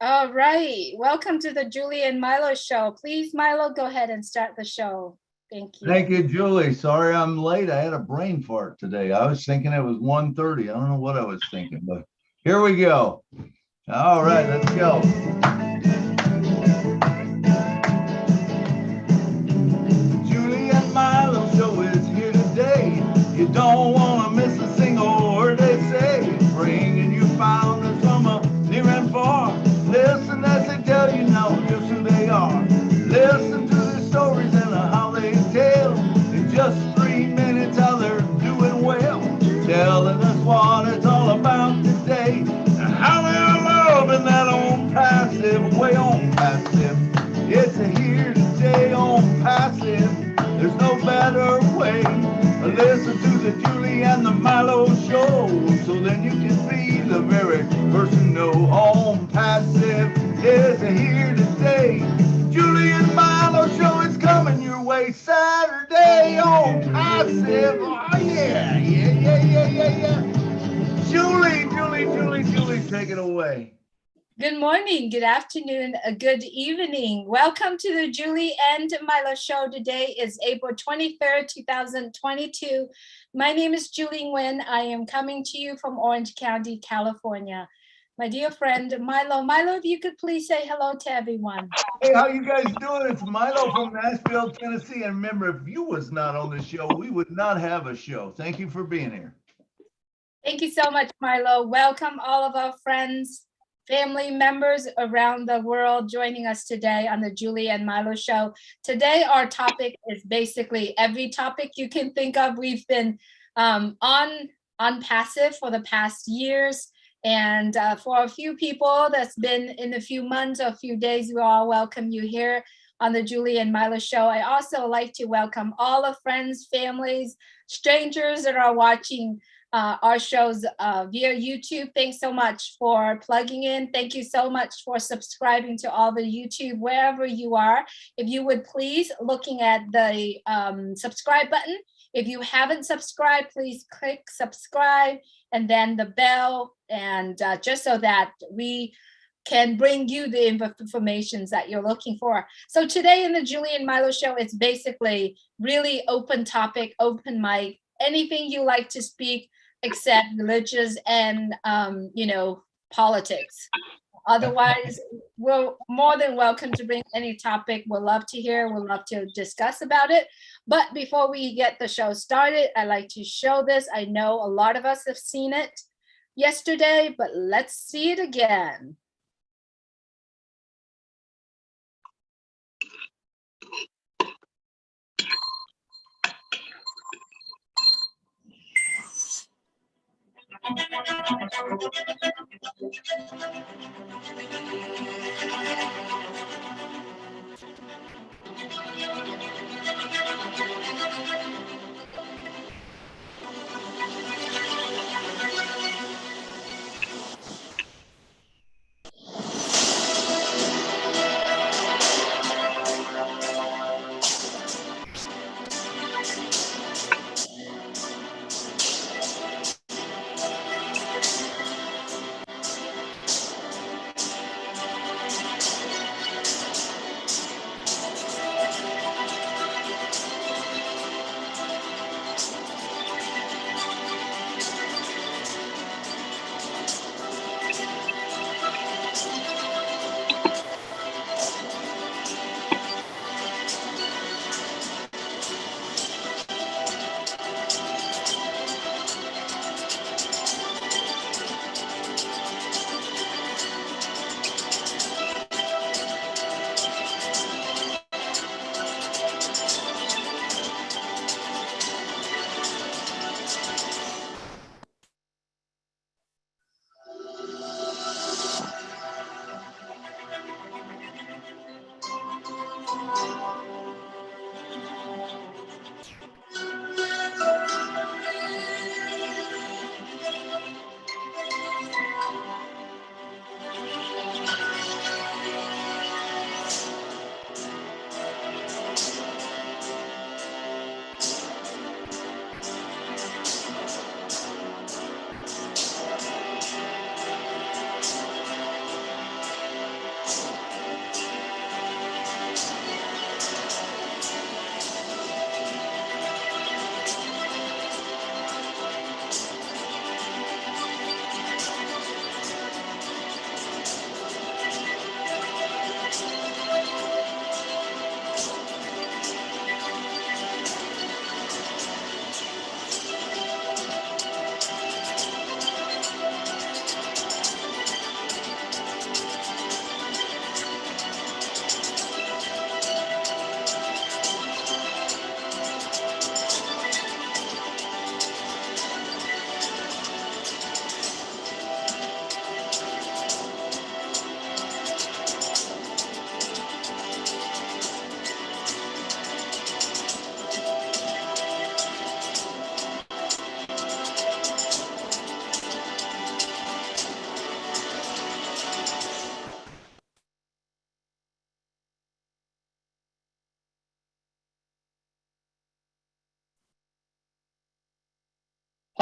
All right. Welcome to the Julie and Milo show. Please, Milo, go ahead and start the show. Thank you. Thank you, Julie. Sorry I'm late. I had a brain fart today. I was thinking it was 1:30. I don't know what I was thinking, but here we go. All right, let's go. Julie and Milo show is here today. You don't want to miss a single word they say. Bringing you founders from a near and far. Listen as they tell you now just who they are. Listen to their stories and how they tell. In just 3 minutes how they're doing well. Telling us what it's all about today. And how they're loving that ONPASSIVE way. ONPASSIVE. It's a here today ONPASSIVE. There's no better way. Listen to the Julie and the Milo show. So then you can be the very person know. ONPASSIVE is here today. Julie and Milo show is coming your way Saturday ONPASSIVE. Oh yeah. Julie, take it away. Good morning, good afternoon, good evening. Welcome to the Julie and Milo show. Today is April 23rd, 2022. My name is Julie Nguyen. I am coming to you from Orange County, California. My dear friend, Milo. Milo, if you could please say hello to everyone. Hey, how you guys doing? It's Milo from Nashville, Tennessee. And remember, if you was not on the show, we would not have a show. Thank you for being here. Thank you so much, Milo. Welcome all of our friends, family members around the world joining us today on the Julie and Milo show. Today, our topic is basically every topic you can think of. We've been on passive for the past years. And for a few people that's been in a few months or a few days, we all welcome you here on the Julie and Milo show. I also like to welcome all the friends, families, strangers that are watching our shows via YouTube. Thanks so much for plugging in. Thank you so much for subscribing to all the YouTube, wherever you are. If you would please, looking at the subscribe button. If you haven't subscribed, please click subscribe and then the bell, and just so that we can bring you the information that you're looking for. So today in the Julie and Milo show, it's basically really open topic, open mic, anything you like to speak, except religious and politics. Otherwise, we're more than welcome to bring any topic. We'll love to hear, we'll love to discuss about it. But before we get the show started, I like to show this. I know a lot of us have seen it yesterday, but let's see it again.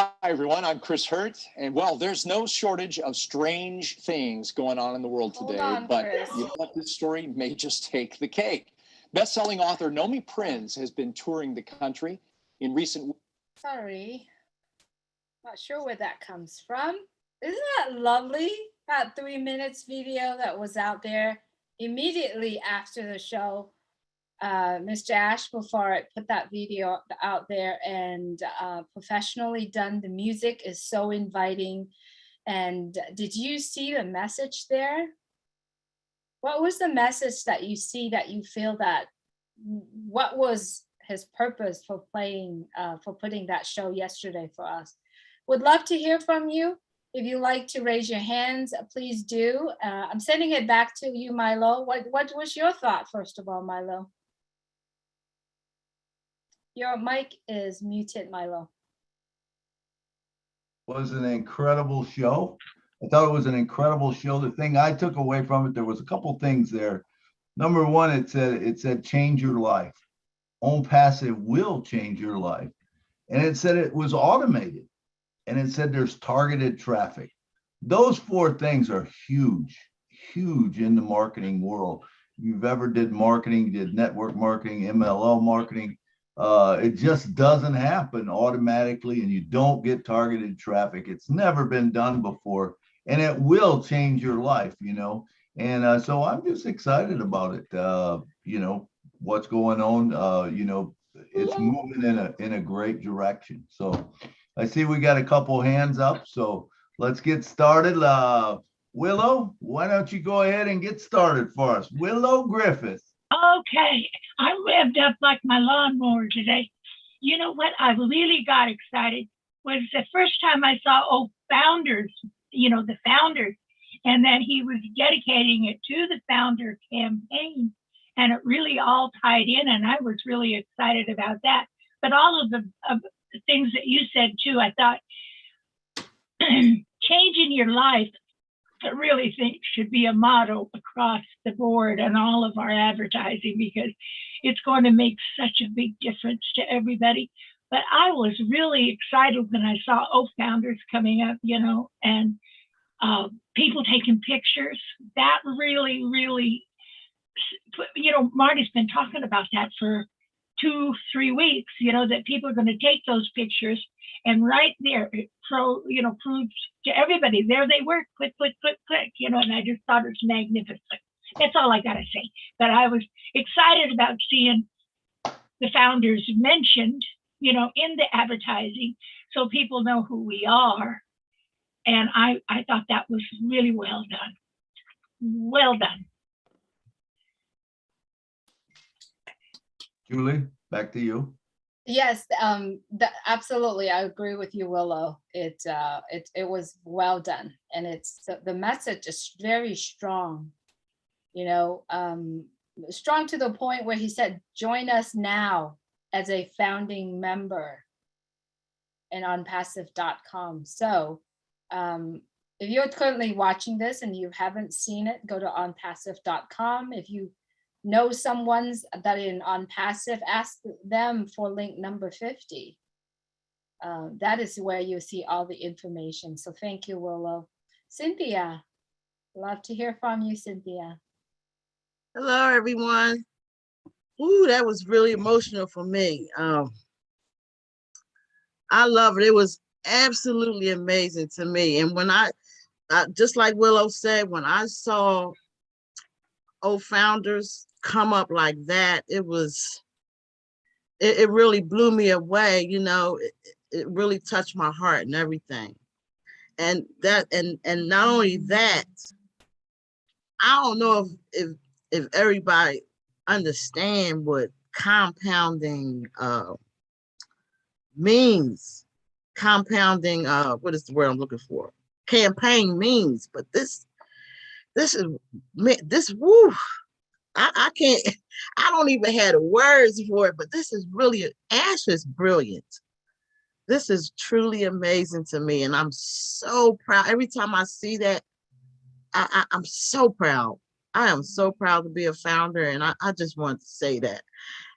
Hi, everyone. I'm Chris Hurt. And well, there's no shortage of strange things going on in the world today. But you know what? This story may just take the cake. Best-selling author Nomi Prinz has been touring the country in recent. Sorry, not sure where that comes from. Isn't that lovely? That 3 minutes video that was out there immediately after the show. Mr. Ash before I put that video out there, and professionally done. The music is so inviting. And did you see the message there? What was the message that you see, that you feel that, what was his purpose for playing, for putting that show yesterday for us? Would love to hear from you. If you like to raise your hands, please do. I'm sending it back to you, Milo. What was your thought, first of all, Milo? Your mic is muted, Milo. Was an incredible show. I thought it was an incredible show. The thing I took away from it, there was a couple things there. Number one, it said change your life. ONPASSIVE will change your life. And it said it was automated. And it said there's targeted traffic. Those four things are huge, huge in the marketing world. If you've ever did marketing, did network marketing, MLO marketing, it just doesn't happen automatically, and you don't get targeted traffic. It's never been done before, and it will change your life, you know. And so I'm just excited about it. You know, what's going on, you know, it's moving in a great direction. So I see we got a couple hands up, so let's get started. Willow, why don't you go ahead and get started for us? Willow Griffith. Okay, I revved up like my lawnmower today. You know what? I really got excited was the first time I saw founders, you know, the founders, and that he was dedicating it to the founder campaign, and it really all tied in, and I was really excited about that. But all of the things that you said too, I thought changing your life, I really think should be a motto across the board and all of our advertising, because it's going to make such a big difference to everybody. But I was really excited when I saw founders coming up, you know, and people taking pictures. That really, really, you know, Marty's been talking about that for 2-3 weeks, you know, that people are going to take those pictures, and right there, it proves to everybody, there they were, click, click, click, click, you know, and I just thought it was magnificent. That's all I got to say. But I was excited about seeing the founders mentioned, you know, in the advertising, so people know who we are. And I thought that was really well done. Well done. Julie, back to you. Yes, absolutely. I agree with you, Willow. It was well done, and it's the message is very strong. You know, strong to the point where he said, "Join us now as a founding member," and ONPASSIVE.com. So, if you're currently watching this and you haven't seen it, go to ONPASSIVE.com. If you know someone's that in ONPASSIVE, ask them for link number 50. That is where you see all the information. So thank you, Willow. Cynthia, love to hear from you, Cynthia. Hello, everyone. Ooh, that was really emotional for me. I love it. It was absolutely amazing to me. And when I just like Willow said, when I saw founders come up like that, it really blew me away. You know, it really touched my heart and everything. And not only that, I don't know if everybody understand what compounding means. Compounding, what is the word I'm looking for? Campaign means, but this is woo. I can't, I don't even have the words for it, but this is really, Ash is brilliant. This is truly amazing to me. And I'm so proud. Every time I see that, I'm so proud. I am so proud to be a founder. And I just want to say that.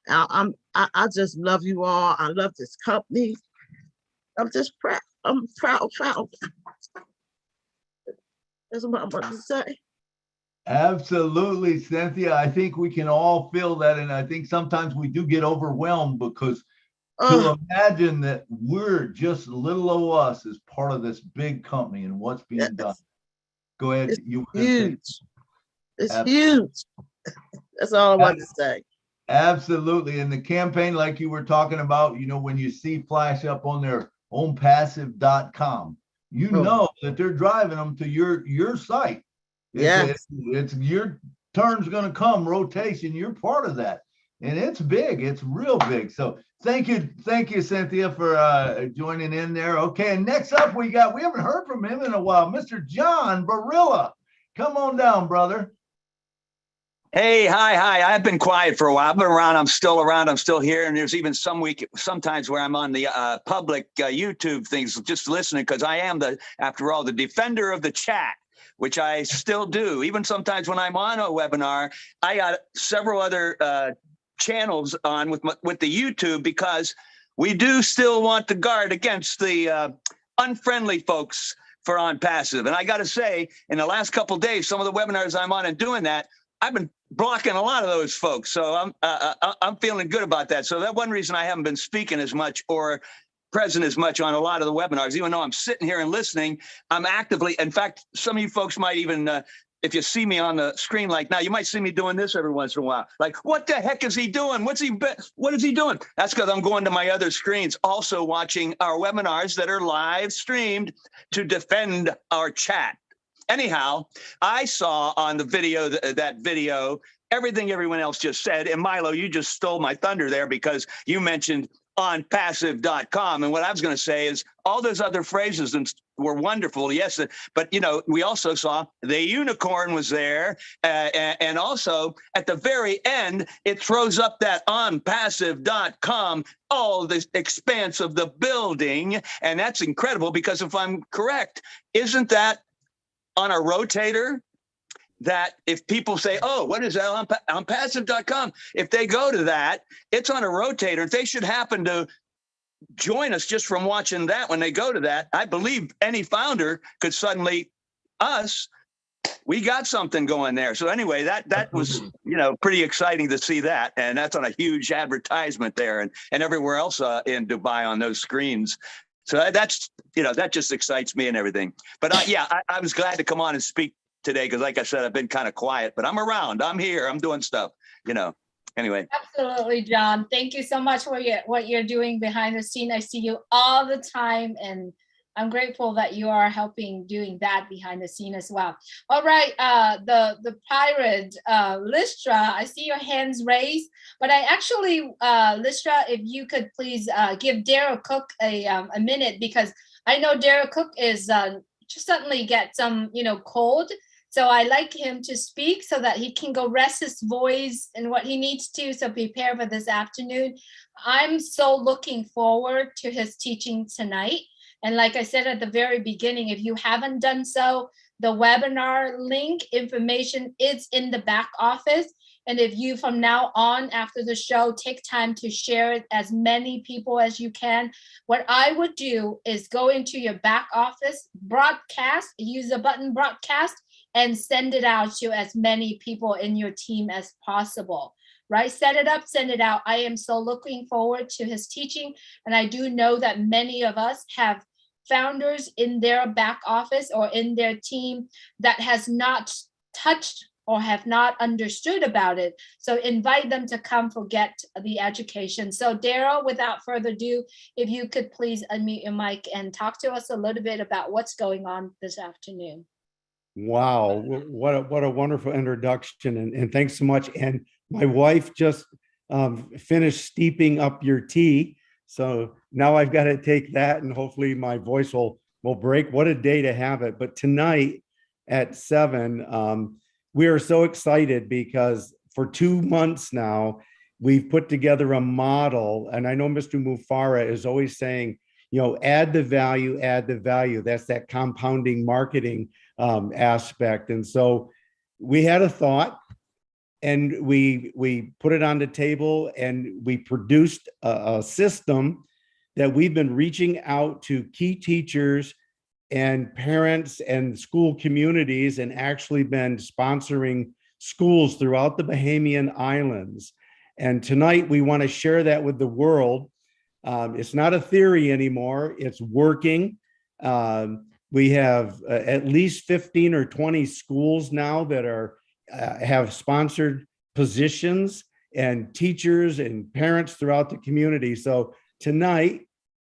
I just love you all. I love this company. I'm just proud. I'm proud. That's what I'm about to say. Absolutely, Cynthia. I think we can all feel that. And I think sometimes we do get overwhelmed because to imagine that we're just little old us as part of this big company and what's being done. Go ahead. It's You were gonna say. huge. It's huge. That's all I want to say. Absolutely. And the campaign, like you were talking about, you know, when you see flash up on their ONPASSIVE.com, you know that they're driving them to your site. It's your turn's going to come, rotation. You're part of that. And it's big. It's real big. So thank you, Cynthia, for joining in there. Okay, and next up we haven't heard from him in a while, Mr. John Barilla. Come on down, brother. Hey, hi. I've been quiet for a while. I've been around. I'm still around. I'm still here. And there's even sometimes where I'm on the public YouTube things, just listening, because I am after all, the defender of the chat, which I still do. Even sometimes when I'm on a webinar, I got several other channels on with the YouTube, because we do still want to guard against the unfriendly folks for ONPASSIVE. And I got to say, in the last couple of days, some of the webinars I'm on and doing that, I've been blocking a lot of those folks. So I'm feeling good about that. So that's one reason I haven't been speaking as much or present as much on a lot of the webinars, even though I'm sitting here and listening. I'm actively, in fact, some of you folks might even, if you see me on the screen like now, you might see me doing this every once in a while. Like, what the heck is he doing? What is he doing? That's because I'm going to my other screens, also watching our webinars that are live streamed to defend our chat. Anyhow, I saw on the video, that video, everything everyone else just said. And Milo, you just stole my thunder there, because you mentioned ONPASSIVE.com. And what I was going to say is all those other phrases were wonderful. Yes. But, you know, we also saw the unicorn was there. And also at the very end, it throws up that ONPASSIVE.com, all the expanse of the building. And that's incredible, because if I'm correct, isn't that on a rotator, that if people say, oh, what is that on passive.com? If they go to that, it's on a rotator. If they should happen to join us just from watching that, when they go to that, I believe any founder could suddenly, we got something going there. So anyway, that was, you know, pretty exciting to see that. And that's on a huge advertisement there and everywhere else in Dubai on those screens. So that's, you know, that just excites me and everything. But I was glad to come on and speak today, because like I said, I've been kind of quiet, but I'm around. I'm here. I'm doing stuff, you know. Anyway. Absolutely, John. Thank you so much for what you're doing behind the scene. I see you all the time, and I'm grateful that you are helping doing that behind the scene as well. All right, the pirate, Listra, I see your hands raised, but I actually, Listra, if you could please give Daryl Cook a minute, because I know Daryl Cook is just suddenly get some, you know, cold. So I like him to speak so that he can go rest his voice and what he needs to, so prepare for this afternoon. I'm so looking forward to his teaching tonight. And like I said at the very beginning, if you haven't done so, the webinar link information is in the back office. And if you, from now on after the show, take time to share it as many people as you can, what I would do is go into your back office, broadcast, use the button broadcast, and send it out to as many people in your team as possible. Right? Set it up, send it out. I am so looking forward to his teaching. And I do know that many of us have founders in their back office or in their team that has not touched or have not understood about it. So invite them to come get the education. So Daryl, without further ado, if you could please unmute your mic and talk to us a little bit about what's going on this afternoon. Wow, what a wonderful introduction, and thanks so much. And my wife just finished steeping up your tea, so now I've got to take that, and hopefully my voice will break. What a day to have it! But tonight at 7, we are so excited because for 2 months now we've put together a model, and I know Mr. Mufara is always saying, you know, add the value, add the value. That's that compounding marketing aspect. And so we had a thought, and we put it on the table, and we produced a system that we've been reaching out to key teachers and parents and school communities and actually been sponsoring schools throughout the Bahamian Islands. And tonight we want to share that with the world. It's not a theory anymore, it's working. We have at least 15 or 20 schools now that are have sponsored positions, and teachers and parents throughout the community. So tonight,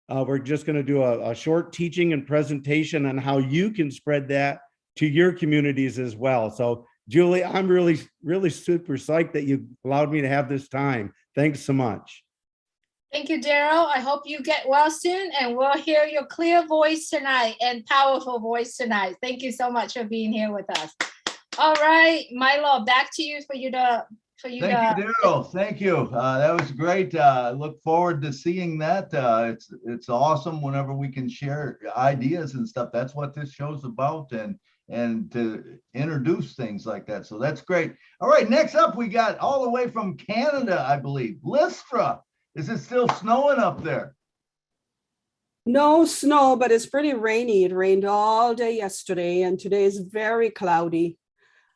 we're just going to do a short teaching and presentation on how you can spread that to your communities as well. So Julie, I'm really super psyched that you allowed me to have this time. Thanks so much. Thank you, Daryl. I hope you get well soon, and we'll hear your clear voice tonight and powerful voice tonight. Thank you so much for being here with us. All right, Milo, back to you for you to. Thank you, Daryl. Thank you. That was great. Look forward to seeing that. It's awesome whenever we can share ideas and stuff. That's what this show's about, and to introduce things like that. So that's great. All right, next up we got all the way from Canada, I believe, Lystra. Is it still snowing up there? No snow, but it's pretty rainy. It rained all day yesterday, and today is very cloudy.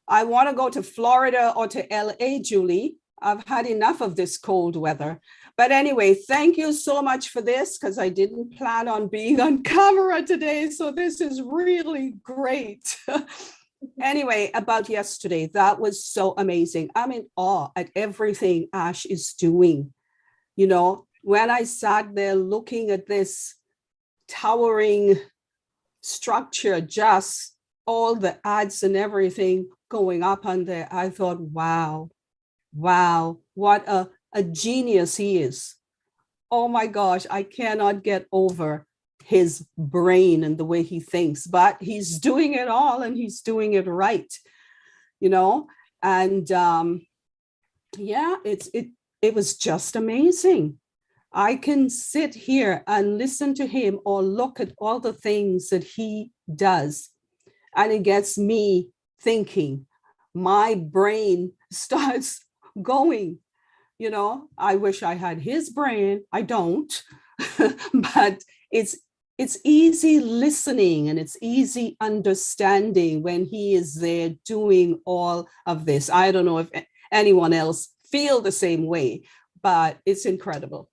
I want to go to Florida or to LA, Julie. I've had enough of this cold weather. But anyway, thank you so much for this, because I didn't plan on being on camera today. So this is really great. Anyway, about yesterday, that was so amazing. I'm in awe at everything Ash is doing. You know, when I sat there looking at this towering structure, just all the ads and everything going up on there, I thought, wow, what a genius he is. Oh my gosh, I cannot get over his brain and the way he thinks, but he's doing it all and he's doing it right, you know? And yeah, it was just amazing. I can sit here and listen to him or look at all the things that he does, and it gets me thinking. My brain starts going, you know. I wish I had his brain. I don't, but it's easy listening and it's easy understanding when he is there doing all of this. I don't know if anyone else feel the same way, but it's incredible.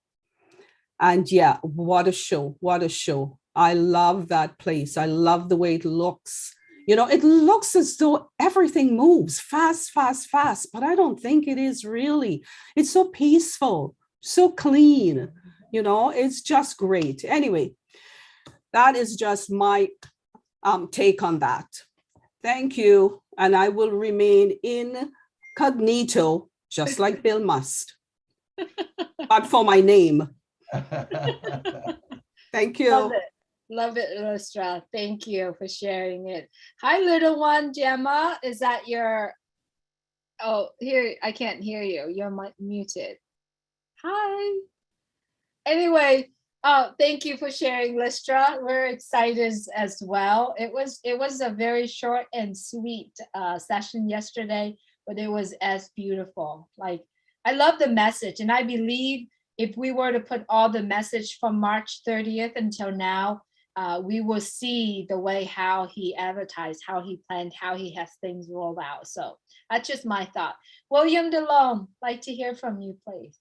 And yeah, what a show, what a show. I love that place. I love the way it looks. You know, it looks as though everything moves fast, but I don't think it is really. It's so peaceful, so clean, you know, it's just great. Anyway, that is just my take on that. Thank you. And I will remain incognito, just like Bill must, but for my name. Thank you. Love it, Lystra. Thank you for sharing it. Hi, little one, Gemma. Is that your? Oh, here, I can't hear you. You're muted. Hi. Anyway, thank you for sharing, Lystra. We're excited as well. It was a very short and sweet session yesterday, but it was as beautiful. Like, I love the message, and I believe if we were to put all the message from March 30th until now, we will see the way how he advertised, how he planned, how he has things rolled out. So that's just my thought. William DeLome, like to hear from you, please.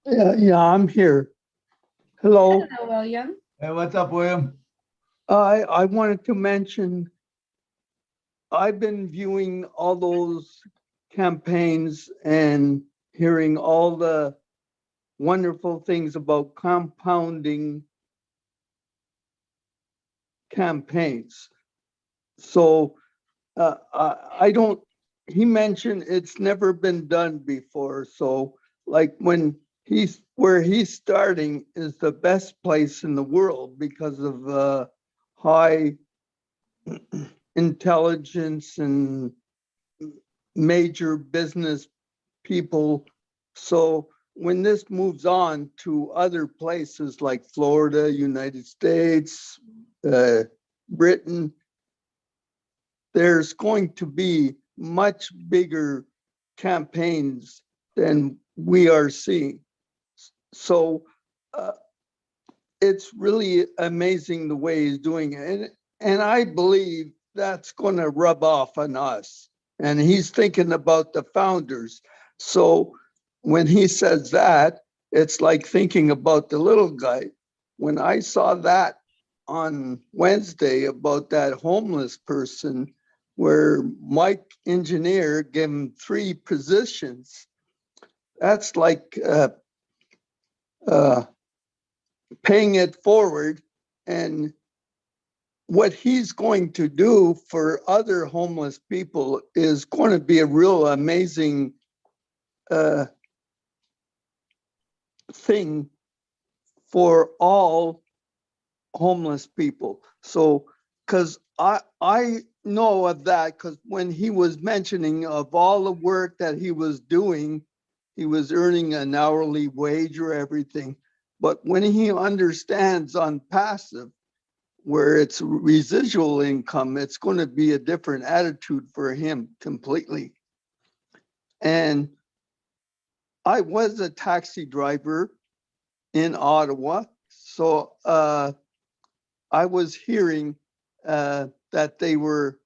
Yeah, I'm here. Hello. Hello, William. Hey, what's up, William? I wanted to mention, I've been viewing all those campaigns and hearing all the wonderful things about compounding campaigns. So he mentioned it's never been done before. So like where he's starting is the best place in the world because of high intelligence and major business people. So when this moves on to other places like Florida, United States, Britain, there's going to be much bigger campaigns than we are seeing. So it's really amazing the way he's doing it. And I believe that's going to rub off on us. And he's thinking about the founders. So when he says that, it's like thinking about the little guy. When I saw that on Wednesday about that homeless person, where Mike Engineer gave him 3 positions, that's like paying it forward. And what he's going to do for other homeless people is going to be a real amazing thing for all homeless people. So, because I know of that, because when he was mentioning of all the work that he was doing, he was earning an hourly wage or everything. But when he understands on passive, where it's residual income, it's going to be a different attitude for him completely. And I was a taxi driver in Ottawa. So I was hearing that they were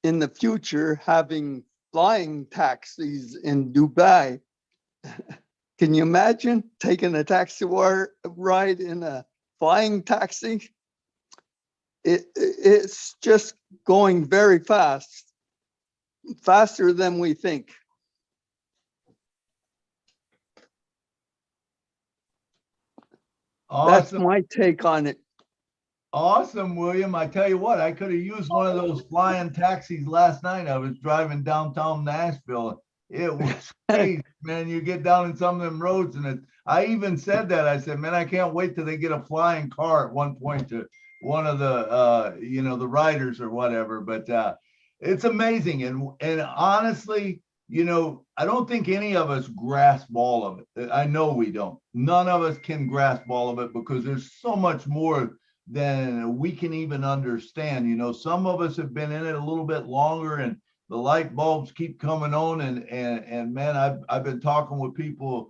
in the future having flying taxis in Dubai. Can you imagine taking a taxi ride in a flying taxi? It's just going very fast, faster than we think. That's Awesome. my take on it. Awesome, William. I tell you what, I could have used one of those flying taxis last night. I was driving downtown Nashville. It was crazy, man. You get down in some of them roads, and I even said that. I said, man, I can't wait till they get a flying car at one point to one of the the riders or whatever. But it's amazing. And honestly, I don't think any of us grasp all of it. I know we don't. None of us can grasp all of it because there's so much more than we can even understand. Some of us have been in it a little bit longer, and the light bulbs keep coming on. And man, I've been talking with people.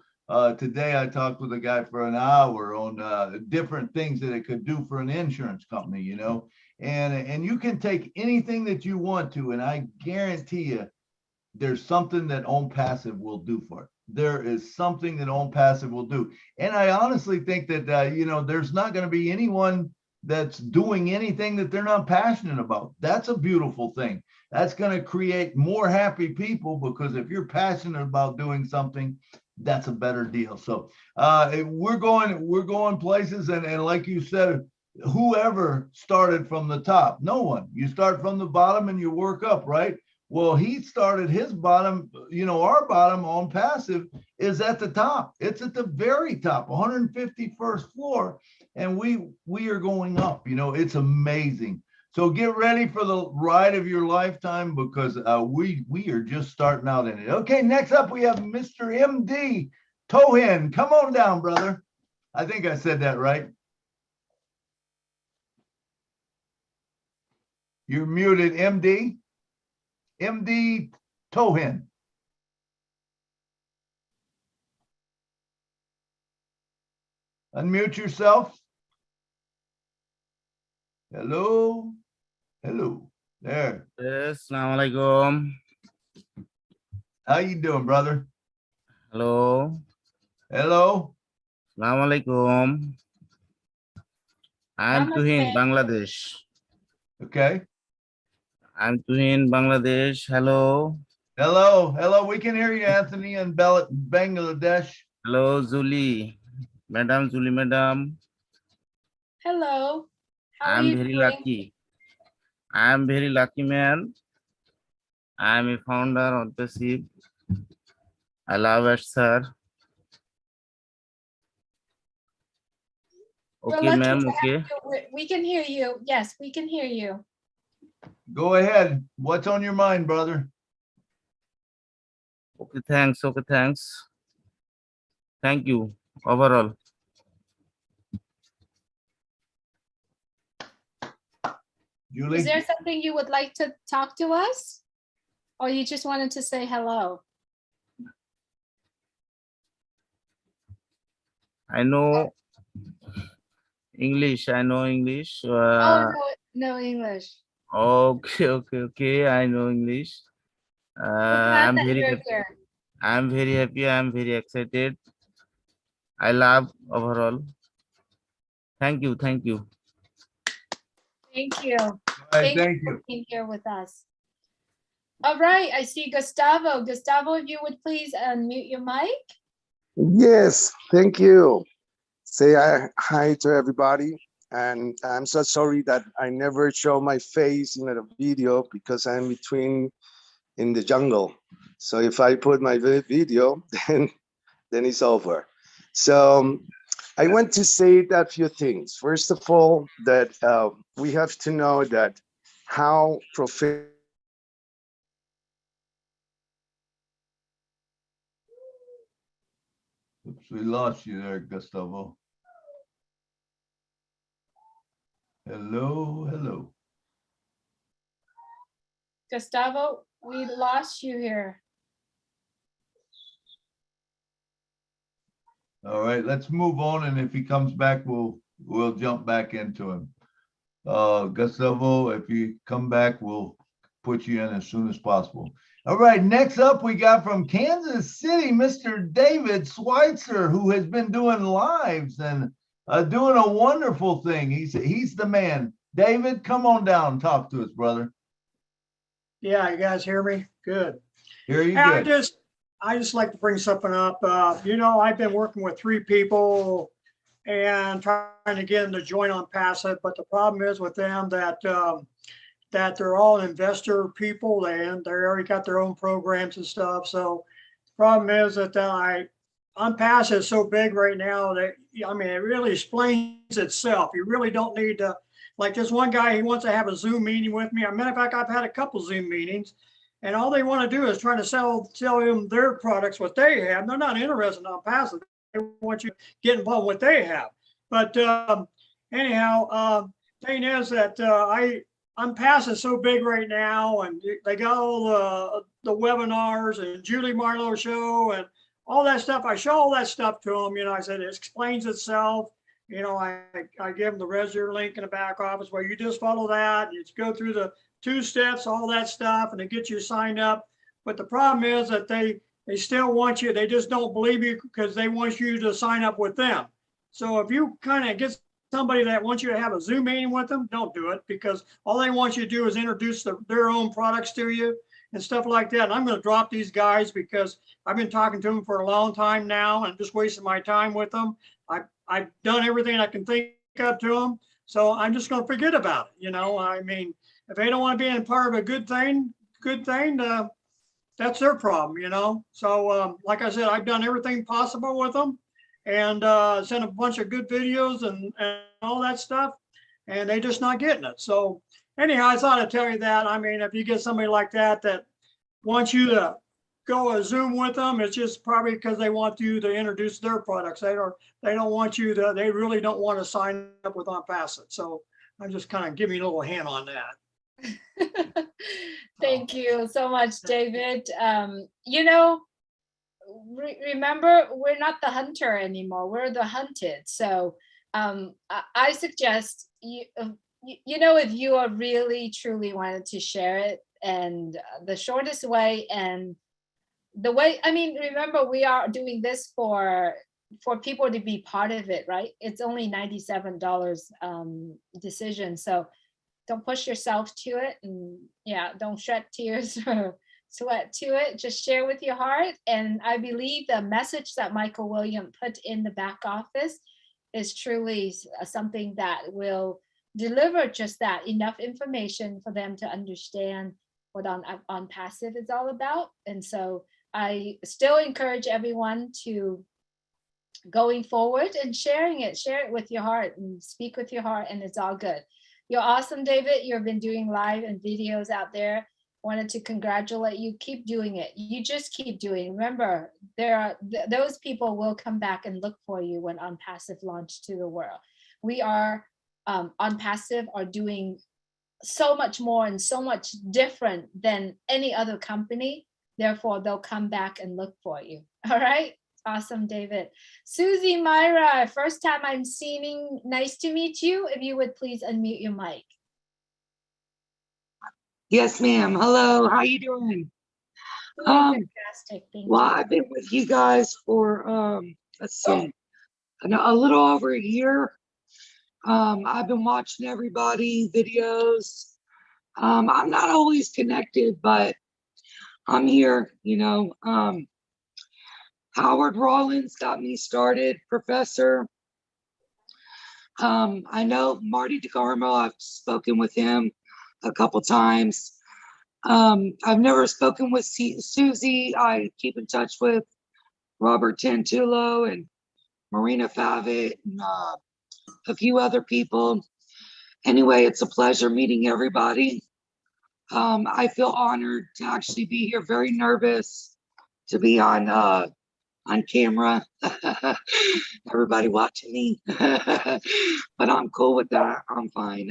Today I talked with a guy for an hour on different things that it could do for an insurance company, and you can take anything that you want to, and I guarantee you there's something that ONPASSIVE will do for it. There is something that ONPASSIVE will do. And I honestly think that, there's not going to be anyone that's doing anything that they're not passionate about. That's a beautiful thing. That's going to create more happy people, because if you're passionate about doing something, that's a better deal. So we're going places. And like you said, whoever started from the top, no one. You start from the bottom and you work up, right? Well, he started his bottom, our bottom ONPASSIVE is at the top. It's at the very top, 151st floor. And we are going up, it's amazing. So get ready for the ride of your lifetime, because we are just starting out in it. Okay, next up we have Mr. MD Tohin. Come on down, brother. I think I said that right. You're muted, MD. MD Tohin. Unmute yourself. Hello. Hello. There. Yes, Assalamualaikum. How you doing, brother? Hello. Hello. Assalamualaikum. I'm Tuhin, Bangladesh. Okay. I'm Tuhin, Bangladesh. Hello. Hello. Hello. We can hear you, Anthony, in Bangladesh. Hello, Julie. Madam Julie, madam. Hello. How are I'm you very doing? lucky. I'm very lucky, man. I'm a founder of ONPASSIVE. I love it, sir. We're Okay, lucky ma'am. to have Okay. you. We can hear you. Yes, we can hear you. Go ahead. What's on your mind, brother? Okay, thanks. Okay, thanks. Thank you. Overall. Julie? Is there something you would like to talk to us? Or you just wanted to say hello? I know English. I know English. Oh, no English. Okay. I know English. We're glad I'm that very you're happy. here. I'm very happy. I'm very excited. I love overall. Thank you. Thank you. All right, thank for you. being here with us. All right, I see Gustavo. Gustavo, if you would please unmute your mic. Yes, thank you. Say hi to everybody. And I'm so sorry that I never show my face in a video because I'm in the jungle. So if I put my video, then it's over. So I want to say that few things. First of all, that we have to know that how professional. Oops, we lost you there, Gustavo. Hello. Gustavo, we lost you here. All right, let's move on, and if he comes back, we'll jump back into him. Gustavo, if you come back, we'll put you in as soon as possible. All right, next up, we got from Kansas City, Mr. David Schweitzer, who has been doing lives and doing a wonderful thing. He's the man. David, come on down and talk to us, brother. Yeah, you guys hear me? Good. Hear you Hey, good. I just like to bring something up. I've been working with 3 people and trying to get them to join ONPASSIVE, but the problem is with them that they're all investor people and they already got their own programs and stuff. So the problem is that ONPASSIVE is so big right now that, I mean, it really explains itself. You really don't need to, like this one guy, he wants to have a Zoom meeting with me. As a matter of fact, I've had a couple Zoom meetings and all they want to do is try to sell them their products, what they have. They're not interested in ONPASSIVE. They want you to get involved with what they have. But anyhow, thing is that ONPASSIVE is so big right now, and they got all the webinars and Julie Marlowe show and all that stuff. I show all that stuff to them. I said it explains itself. I give them the register link in the back office where you just follow that. You just go through the 2 steps, all that stuff, and it gets you signed up. But the problem is that they still want you. They just don't believe you because they want you to sign up with them. So if you kind of get somebody that wants you to have a Zoom meeting with them, don't do it because all they want you to do is introduce their own products to you and stuff like that. And I'm going to drop these guys because I've been talking to them for a long time now and just wasting my time with them. I've done everything I can think of to them. So I'm just going to forget about it. I mean, if they don't want to be in part of a good thing, that's their problem, So like I said, I've done everything possible with them and sent a bunch of good videos and all that stuff, and they just not getting it. So anyhow, I thought I'd tell you that. I mean, if you get somebody like that wants you to go a Zoom with them, it's just probably because they want you to introduce their products. They don't want you to, they really don't want to sign up with ONPASSIVE. So I'm just kind of giving you a little hint on that. Thank you so much, David. Remember, we're not the hunter anymore. We're the hunted. So I suggest if you are really truly wanted to share it, and the shortest way and the way, remember, we are doing this for people to be part of it, right? It's only $97 decision. So don't push yourself to it, and don't shed tears or sweat to it. Just share with your heart. And I believe the message that Michael William put in the back office is truly something that will deliver just that, enough information for them to understand what ONPASSIVE is all about. And so I still encourage everyone to going forward and share it with your heart and speak with your heart, and it's all good. You're awesome, David. You've been doing live and videos out there. Wanted to congratulate you. Keep doing it. You just keep doing. Remember, those people will come back and look for you when ONPASSIVE launched to the world. We are ONPASSIVE are doing so much more and so much different than any other company. Therefore, they'll come back and look for you. All right. Awesome, David. Susie, Myra, first time I'm seeing. Nice to meet you. If you would please unmute your mic. Yes, ma'am. Hello. How you doing? Fantastic. Thank Well, you. I've been with you guys for let's see, a little over a year. I've been watching everybody videos. I'm not always connected, but I'm here, you know. Howard Rollins got me started, Professor. I know Marty DeGarmo, I've spoken with him a couple times. I've never spoken with Susie. I keep in touch with Robert Tantulo and Marina Favitt and a few other people. Anyway, it's a pleasure meeting everybody. I feel honored to actually be here, very nervous to be on camera. Everybody watching me. But I'm cool with that. I'm fine.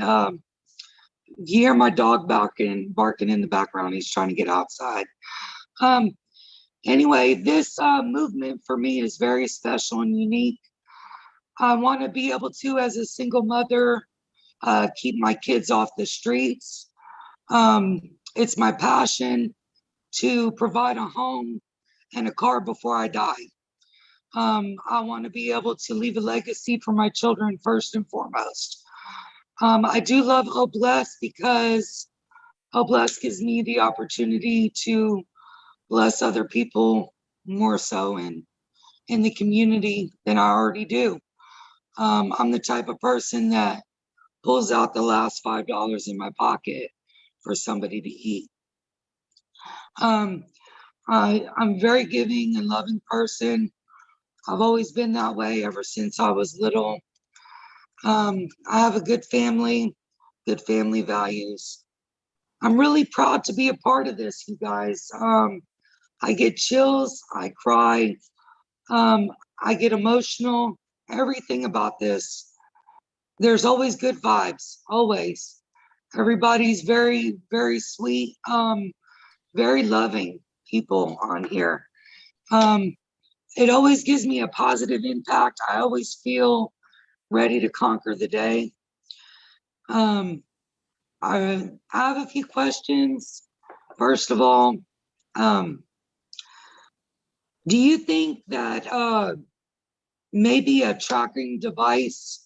You hear my dog barking in the background. He's trying to get outside. Anyway, this movement for me is very special and unique. I want to be able to, as a single mother, keep my kids off the streets. It's my passion to provide a home and a car before I die. I want to be able to leave a legacy for my children first and foremost. I do love Oh Bless because Oh Bless gives me the opportunity to bless other people more so in the community than I already do. I'm the type of person that pulls out the last $5 in my pocket for somebody to eat. I'm a very giving and loving person. I've always been that way ever since I was little. I have a good family values. I'm really proud to be a part of this, you guys. I get chills, I cry, I get emotional, everything about this. There's always good vibes, always. Everybody's very, very sweet, very loving people on here. It always gives me a positive impact. I always feel ready to conquer the day. I have a few questions. First of all, do you think that maybe a tracking device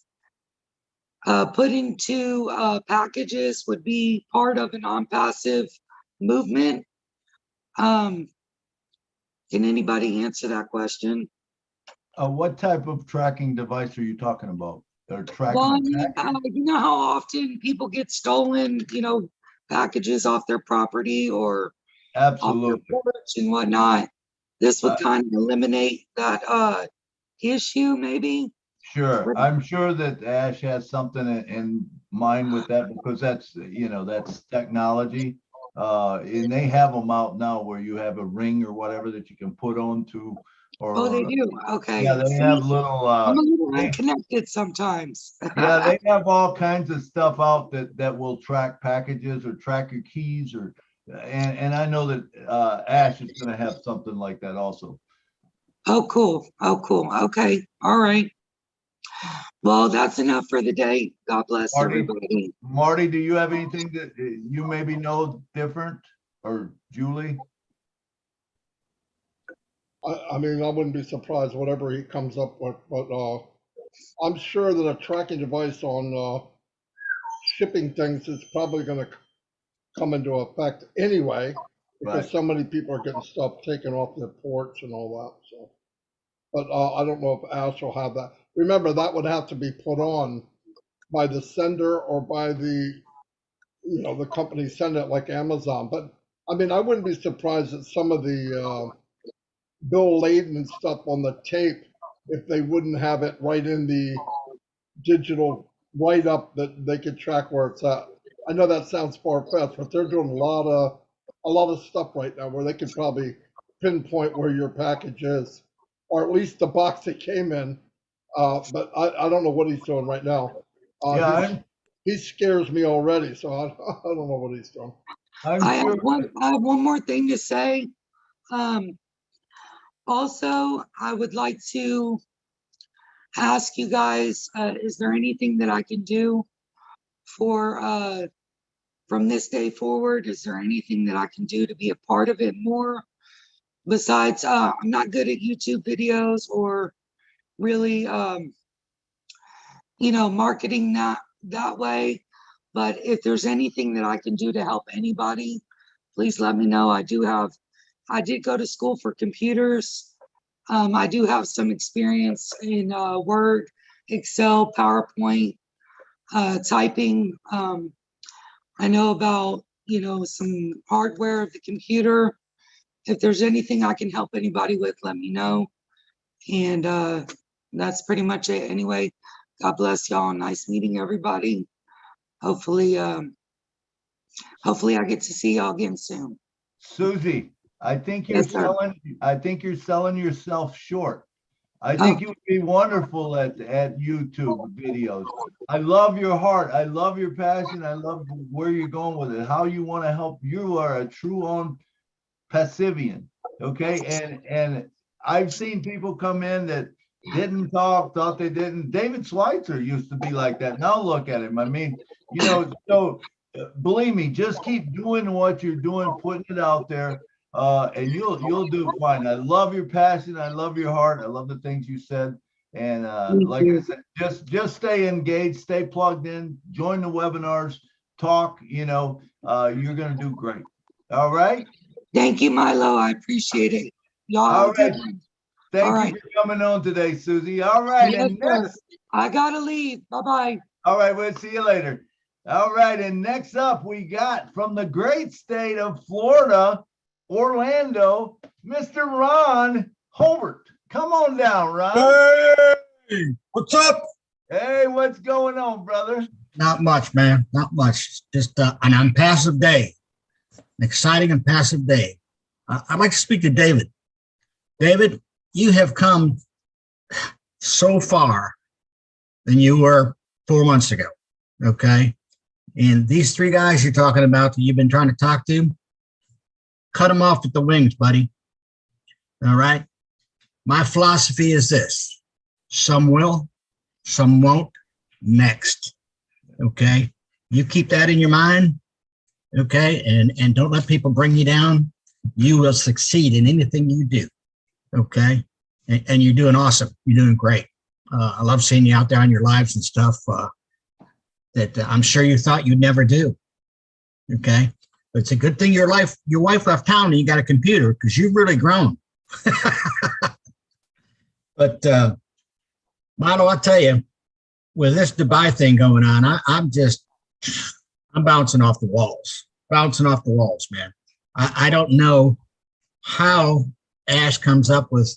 put into packages would be part of an ONPASSIVE movement? Can anybody answer that question? What type of tracking device are you talking about? Or tracking Well, I mean, you know how often people get stolen, you know, packages off their property or Absolutely. off their porch and whatnot. This would kind of eliminate that issue, maybe. Sure, I'm sure that Ash has something in mind with that because that's, you know, that's technology. And they have them out now where you have a ring or whatever that you can put on to. Or, oh, they do. Okay. Yeah, they have little. I'm a little unconnected sometimes. Yeah, they have all kinds of stuff out that will track packages or track your keys or, and I know that Ash is going to have something like that also. Oh, cool. Oh, cool. Okay. All right. Well, that's enough for the day. God bless everybody. Marty, do you have anything that you maybe know different, or Julie? I mean, I wouldn't be surprised whatever he comes up with, but I'm sure that a tracking device on shipping things is probably going to come into effect anyway, because so many people are getting stuff taken off their porch and all that. So, but I don't know if Ash will have that. Remember, that would have to be put on by the sender or by the, you know, the company send it like Amazon. But I mean, I wouldn't be surprised that some of the Bill Layden and stuff on the tape, if they wouldn't have it right in the digital write-up that they could track where it's at. I know that sounds far-fetched, but they're doing a lot of stuff right now where they could probably pinpoint where your package is, or at least the box it came in. But I don't know what he's doing right now. he scares me already. So I don't know what he's doing. I have one more thing to say. Also, I would like to ask you guys, is there anything that I can do for from this day forward? Is there anything that I can do to be a part of it more? Besides, I'm not good at YouTube videos or really, marketing that way. But if there's anything that I can do to help anybody, please let me know. I did go to school for computers. I do have some experience in Word, Excel, PowerPoint, typing. I know about, some hardware of the computer. If there's anything I can help anybody with, let me know. And that's pretty much it. Anyway, God bless y'all. Nice meeting everybody. Hopefully I get to see y'all again soon. Susie, I think you're selling yourself short. I think you would be wonderful at YouTube videos. I love your heart. I love your passion. I love where you're going with it, how you want to help. You are a true ONPASSIVian, okay? And I've seen people come in that didn't talk, thought they didn't. David Schweitzer used to be like that. Now look at him. I mean, so believe me, just keep doing what you're doing, putting it out there. And you'll do fine. I love your passion. I love your heart. I love the things you said. And like I said, just stay engaged, stay plugged in, join the webinars, talk. You're gonna do great. All right. Thank you, Milo. I appreciate it. Y'all. All right. Thank you for coming on today, Susie. All right. Yes, and next, I gotta leave. Bye-bye. All right, we'll see you later. All right, and next up we got from the great state of Florida, Orlando, Mr. Ron Hobart. Come on down, Ron. Hey, what's up? Hey, what's going on, brother? Not much, man. Not much. Just an unpassive day. An exciting and passive day. I'd like to speak to David. David, you have come so far than you were 4 months ago, okay? And these three guys you're talking about that you've been trying to talk to, cut them off at the wings, buddy. All right? My philosophy is this: some will, some won't, next. Okay? You keep that in your mind, okay? And don't let people bring you down. You will succeed in anything you do, okay? And you're doing awesome. You're doing great. I love seeing you out there on your lives and stuff that I'm sure you thought you'd never do, okay? But it's a good thing your wife left town and you got a computer, because you've really grown. But Milo, I'll tell you, with this Dubai thing going on, I'm bouncing off the walls, man. I don't know how Ash comes up with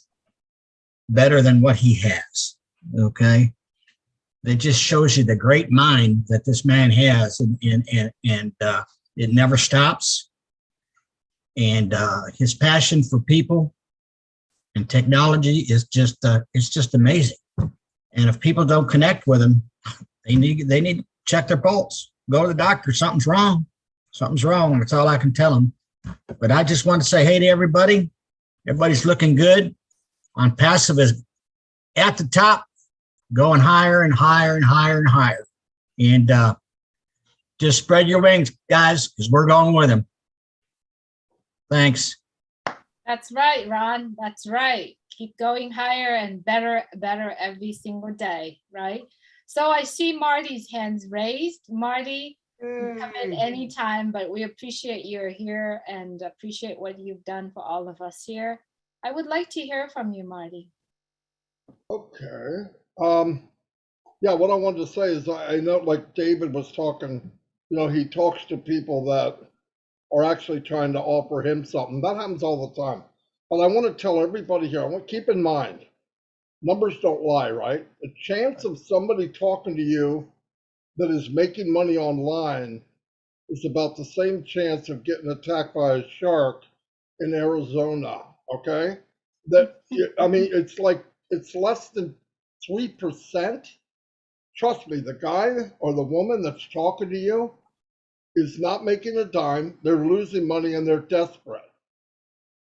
better than what he has, okay? That just shows you the great mind that this man has, and it never stops. And his passion for people and technology is just it's just amazing. And if people don't connect with him, they need to check their pulse, go to the doctor. Something's wrong. That's all I can tell them. But I just want to say hey to everybody. Everybody's looking good. ONPASSIVE is at the top, going higher and higher and higher and higher. And just spread your wings, guys, because we're going with them. Thanks. That's right, Ron. That's right. Keep going higher and better every single day, right? So I see Marty's hands raised. Marty, you come in anytime, but we appreciate you're here and appreciate what you've done for all of us here. I would like to hear from you, Marty. Okay. Yeah, what I wanted to say is I know, like David was talking, he talks to people that are actually trying to offer him something. That happens all the time. But I want to tell everybody here, keep in mind, numbers don't lie, right? The chance of somebody talking to you that is making money online is about the same chance of getting attacked by a shark in Arizona, okay? It's less than 3%, Trust me, the guy or the woman that's talking to you is not making a dime. They're losing money and they're desperate.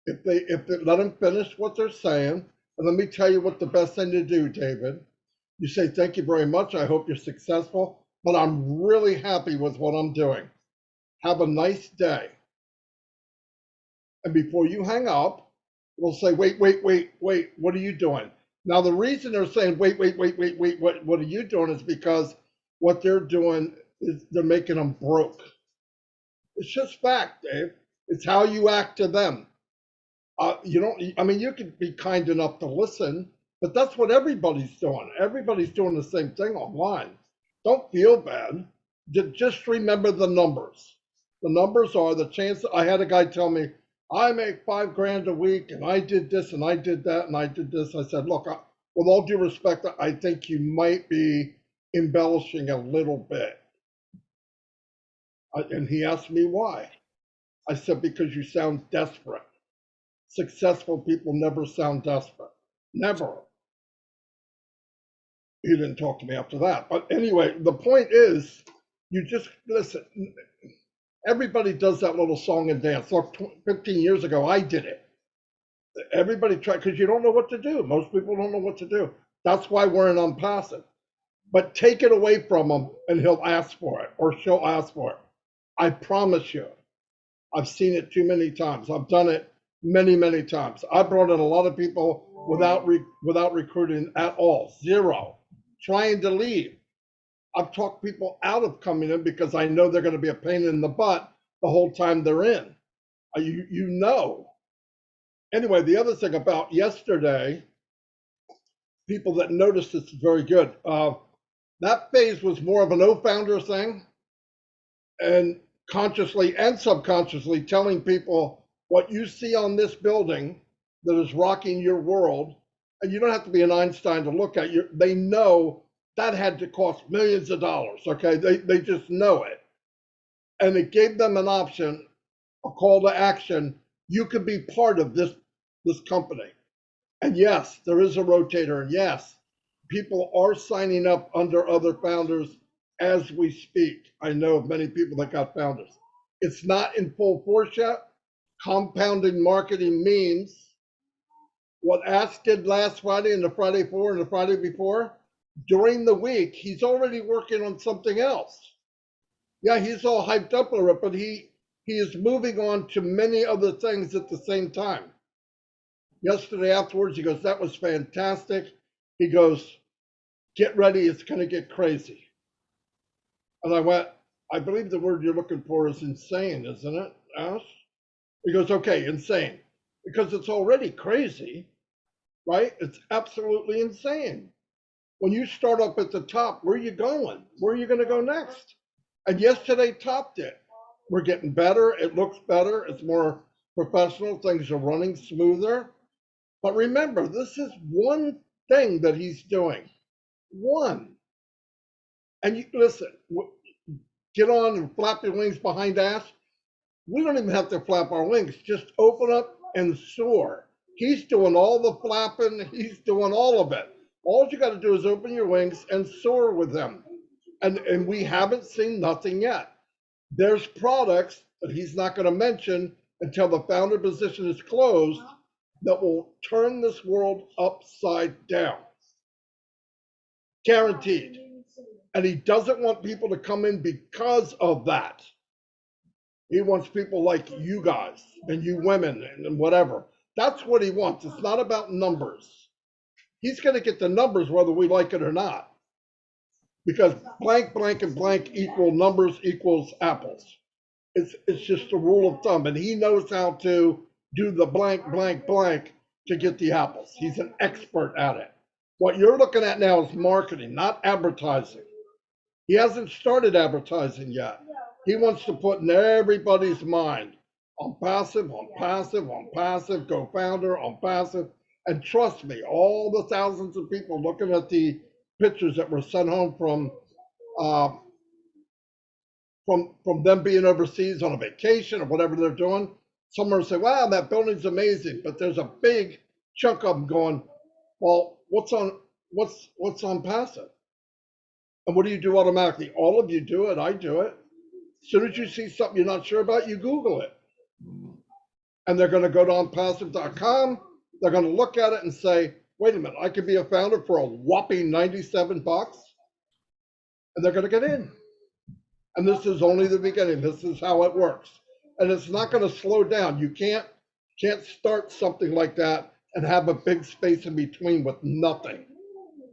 If they let them finish what they're saying, and let me tell you what the best thing to do, David. You say, thank you very much. I hope you're successful, but I'm really happy with what I'm doing. Have a nice day. And before you hang up, we'll say, wait, what are you doing? Now, the reason they're saying, wait, what are you doing is because what they're doing is they're making them broke. It's just fact, Dave. It's how you act to them. You can be kind enough to listen, but that's what everybody's doing. Everybody's doing the same thing online. Don't feel bad. Just remember the numbers. The numbers are the chance. I had a guy tell me, I make $5,000 a week and I did this and I did that and I did this. I said, look, with all due respect, I think you might be embellishing a little bit. And he asked me why. I said, because you sound desperate. Successful people never sound desperate. Never. He didn't talk to me after that. But anyway, the point is, you just listen. Everybody does that little song and dance. Look, 15 years ago, I did it. Everybody tried, because you don't know what to do. Most people don't know what to do. That's why we're in ONPASSIVE. But take it away from him and he'll ask for it, or she'll ask for it. I promise you. I've seen it too many times. I've done it many times. I brought in a lot of people without recruiting at all. Zero. Trying to leave. I've talked people out of coming in because I know they're going to be a pain in the butt the whole time they're in. You know. Anyway, the other thing about yesterday, people that noticed this is very good. That phase was more of an O-founder thing, and consciously and subconsciously telling people what you see on this building that is rocking your world, and you don't have to be an Einstein to look at it. They know that had to cost millions of dollars, okay? They just know it. And it gave them an option, a call to action. You could be part of this company. And yes, there is a rotator, and yes, people are signing up under other founders as we speak. I know of many people that got founders. It's not in full force yet. Compounding marketing means what Ash did last Friday and the Friday before and the Friday before. During the week, he's already working on something else. Yeah, he's all hyped up over it, but he is moving on to many other things at the same time. Yesterday afterwards, he goes, that was fantastic. He goes, get ready, it's going to get crazy. And I went, I believe the word you're looking for is insane, isn't it, Ash? He goes, okay, insane. Because it's already crazy, right? It's absolutely insane. When you start up at the top, where are you going? Where are you going to go next? And yesterday topped it. We're getting better. It looks better. It's more professional. Things are running smoother. But remember, this is one thing that he's doing. One. And you listen, get on and flap your wings behind Ash. We don't even have to flap our wings. Just open up and soar. He's doing all the flapping. He's doing all of it. All you got to do is open your wings and soar with him. And we haven't seen nothing yet. There's products that he's not going to mention until the founder position is closed that will turn this world upside down. Guaranteed. And he doesn't want people to come in because of that. He wants people like you guys and you women and whatever. That's what he wants. It's not about numbers. He's going to get the numbers whether we like it or not. Because blank, blank, and blank equal numbers equals apples. It's just a rule of thumb. And he knows how to do the blank, blank, blank to get the apples. He's an expert at it. What you're looking at now is marketing, not advertising. He hasn't started advertising yet. He wants to put in everybody's mind ONPASSIVE, ONPASSIVE, ONPASSIVE, Go Founder, ONPASSIVE. And trust me, all the thousands of people looking at the pictures that were sent home from them being overseas on a vacation or whatever they're doing, some are saying, wow, that building's amazing. But there's a big chunk of them going, well, what's ONPASSIVE? And what do you do automatically? All of you do it. I do it. As soon as you see something you're not sure about, you Google it. And they're going to go to ONPASSIVE.com. They're going to look at it and say, wait a minute, I could be a founder for a whopping $97. And they're going to get in. And this is only the beginning. This is how it works. And it's not going to slow down. You can't start something like that and have a big space in between with nothing.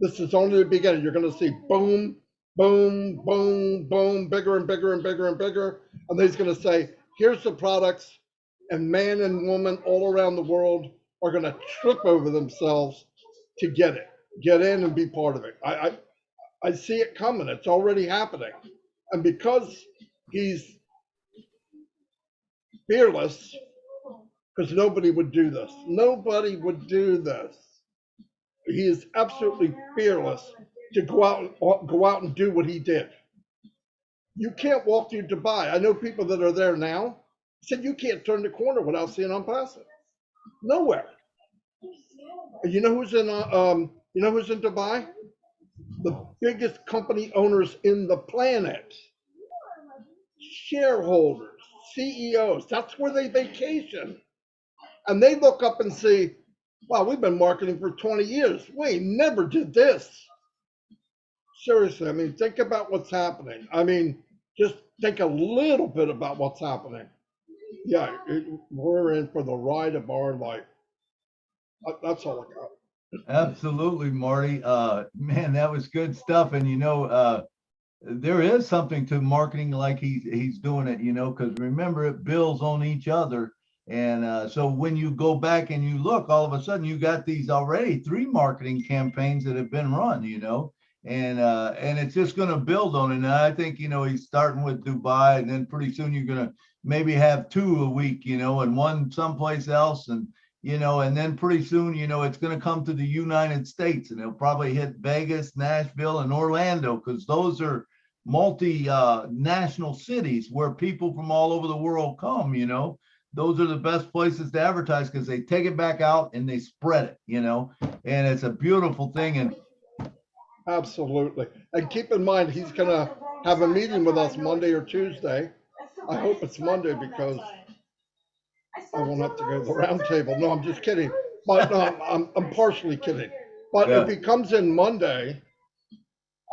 This is only the beginning. You're going to see boom, boom, boom, boom, bigger and bigger and bigger and bigger. And then he's going to say, here's the products, and man and woman all around the world are going to trip over themselves to get it, get in and be part of it. I see it coming. It's already happening. And because he's fearless, because nobody would do this. Nobody would do this. He is absolutely fearless to go out and do what he did. You can't walk through Dubai. I know people that are there now said you can't turn the corner without seeing ONPASSIVE. Nowhere. And you know who's in Dubai? The biggest company owners in the planet. Shareholders, CEOs, that's where they vacation. And they look up and see, wow, we've been marketing for 20 years. We never did this. Seriously, I mean, think about what's happening. I mean, just think a little bit about what's happening. Yeah, we're in for the ride of our life. That's all I got. Absolutely, Marty. Man, that was good stuff. And there is something to marketing like he's doing it, because remember, it builds on each other. And so when you go back and you look, all of a sudden you got these already 3 marketing campaigns that have been run, and it's just going to build on it. And I think, he's starting with Dubai, and then pretty soon you're going to maybe have 2 a week, and 1 someplace else. And, and then pretty soon, it's going to come to the United States, and it'll probably hit Vegas, Nashville, and Orlando, because those are multi-national cities where people from all over the world come, Those are the best places to advertise because they take it back out and they spread it, and it's a beautiful thing. And absolutely. And keep in mind, he's going to have a meeting with us Monday or Tuesday. I hope it's Monday because I won't have to go to the round table. No, I'm just kidding. But no, I'm partially kidding. But if he comes in Monday,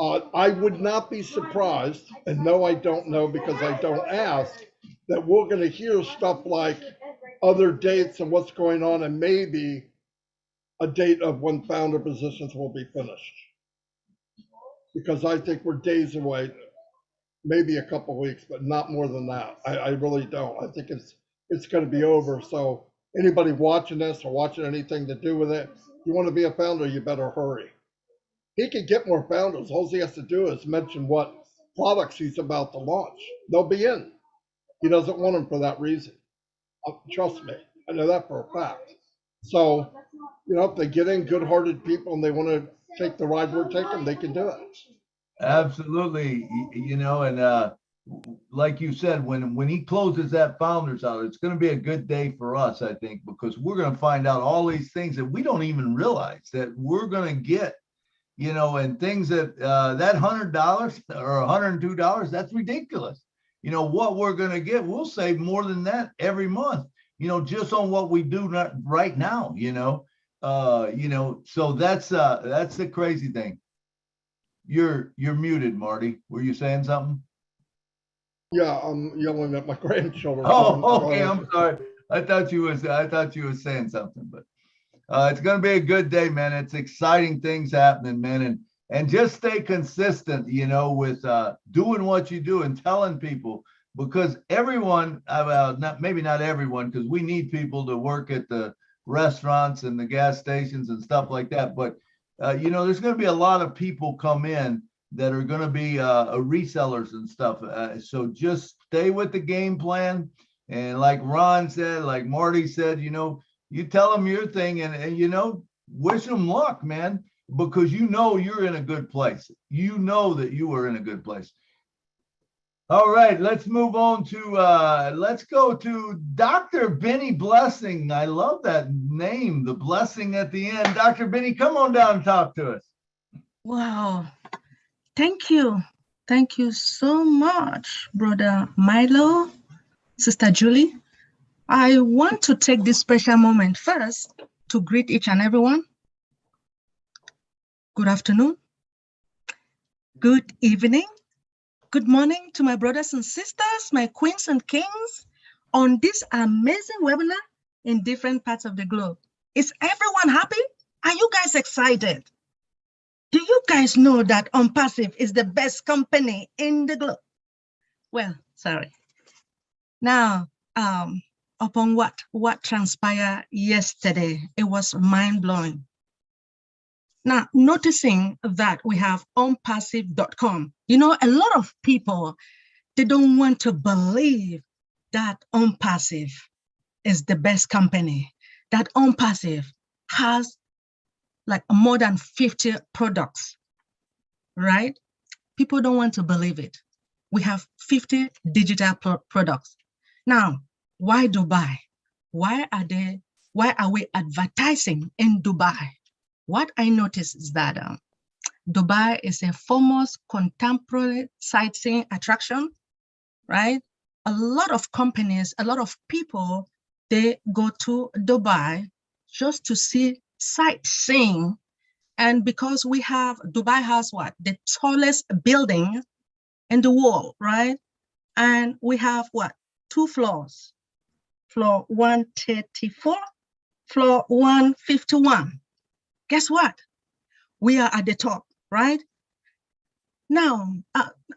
I would not be surprised, and no, I don't know because I don't ask, that we're going to hear stuff like other dates and what's going on, and maybe a date of when founder positions will be finished. Because I think we're days away, maybe a couple weeks, but not more than that. I really don't. I think it's going to be over. So anybody watching this or watching anything to do with it, you want to be a founder, you better hurry. He can get more founders. All he has to do is mention what products he's about to launch. They'll be in. He doesn't want them for that reason. Trust me, I know that for a fact. So, if they get in good-hearted people and they want to take the ride we're taking, they can do it. absolutely, and like you said, when he closes that founders out, it's going to be a good day for us, I think, because we're going to find out all these things that we don't even realize that we're going to get. And things that that $100 or $102, that's ridiculous. What we're going to get, we'll save more than that every month, just on what we do right now, so that's the crazy thing. You're muted, Marty. Were you saying something? Yeah, I'm yelling at my grandchildren. Oh, okay. I'm sorry. I thought you were saying something, but it's going to be a good day, man. It's exciting things happening, man. And just stay consistent, with doing what you do and telling people, because everyone, maybe not everyone, because we need people to work at the restaurants and the gas stations and stuff like that. But, there's going to be a lot of people come in that are going to be resellers and stuff. So just stay with the game plan. And like Ron said, like Marty said, you tell them your thing and wish them luck, man, because you're in a good place. You know that you are in a good place. All right, let's move on to, let's go to Dr. Benny Blessing. I love that name, the blessing at the end. Dr. Benny, come on down and talk to us. Wow. Thank you. Thank you so much, Brother Milo, Sister Julie. I want to take this special moment first to greet each and everyone. Good afternoon, good evening, good morning to my brothers and sisters, my queens and kings on this amazing webinar in different parts of the globe. Is everyone happy? Are you guys excited? Do you guys know that ONPASSIVE is the best company in the globe? Well, sorry. Now, upon what transpired yesterday, it was mind-blowing. Now, noticing that we have ONPASSIVE.com, you know, a lot of people, they don't want to believe that ONPASSIVE is the best company, that ONPASSIVE has like more than 50 products, right? People don't want to believe it. We have 50 digital products. Now, why Dubai? Why are we advertising in Dubai? What I noticed is that Dubai is a famous contemporary sightseeing attraction, right? A lot of companies, a lot of people, they go to Dubai just to see sightseeing. And because Dubai has what? The tallest building in the world, right? And we have what? 2 floors, floor 134, floor 151. Guess what? We are at the top, right? Now,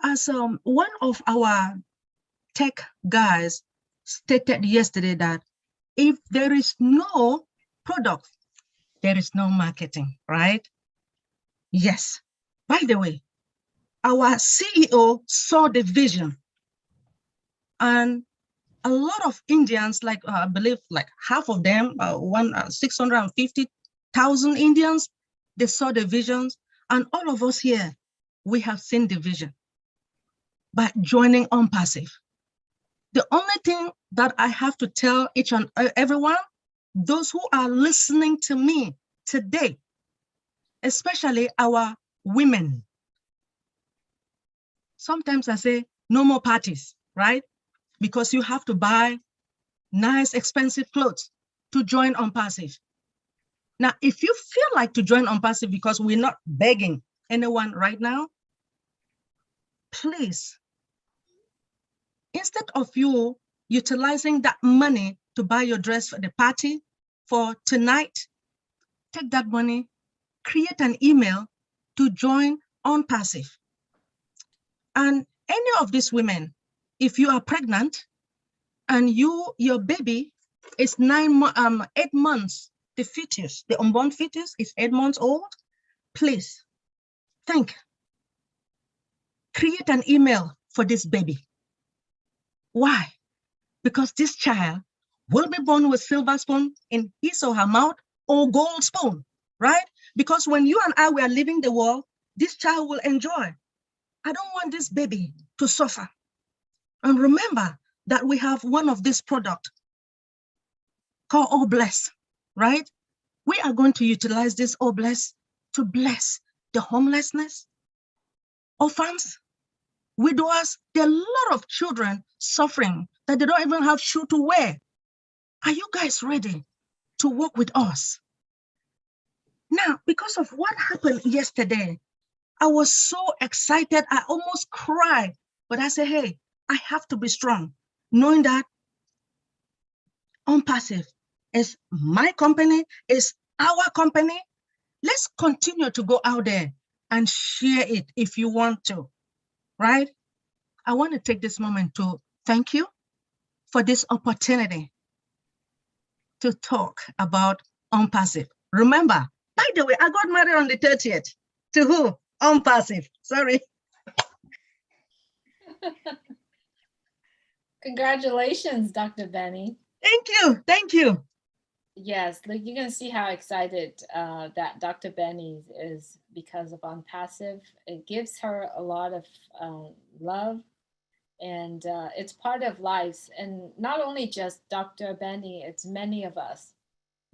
as one of our tech guys stated yesterday that if there is no product, there is no marketing, right? Yes. By the way, our CEO saw the vision, and a lot of Indians, like I believe like half of them, 650,000 Indians, they saw the visions, and all of us here, we have seen the vision by joining ONPASSIVE. The only thing that I have to tell each and everyone, those who are listening to me today, especially our women. Sometimes I say, no more parties, right? Because you have to buy nice, expensive clothes to join ONPASSIVE. Now, if you feel like to join ONPASSIVE, because we're not begging anyone right now, please, instead of you utilizing that money to buy your dress for the party for tonight, take that money, create an email to join ONPASSIVE. And any of these women, if you are pregnant and your baby is 8 months, the fetus, the unborn fetus is 8 months old, please create an email for this baby. Why? Because this child will be born with silver spoon in his or her mouth or gold spoon, right? Because when you and I were leaving the world, this child will enjoy. I don't want this baby to suffer. And remember that we have one of these products called Oh Bless, right? We are going to utilize this Oh Bless to bless the homelessness, orphans, widowers. There are a lot of children suffering that they don't even have shoes to wear. Are you guys ready to work with us? Now, because of what happened yesterday, I was so excited, I almost cried. But I said, hey, I have to be strong, knowing that ONPASSIVE is my company, is our company. Let's continue to go out there and share it if you want to, right? I want to take this moment to thank you for this opportunity to talk about ONPASSIVE. Remember, by the way, I got married on the 30th. To who? ONPASSIVE. Sorry. Congratulations, Dr. Benny. Thank you. Thank you. Yes, like you can see how excited that Dr. Benny is because of ONPASSIVE. It gives her a lot of love, and it's part of life. And not only just Dr. Benny, it's many of us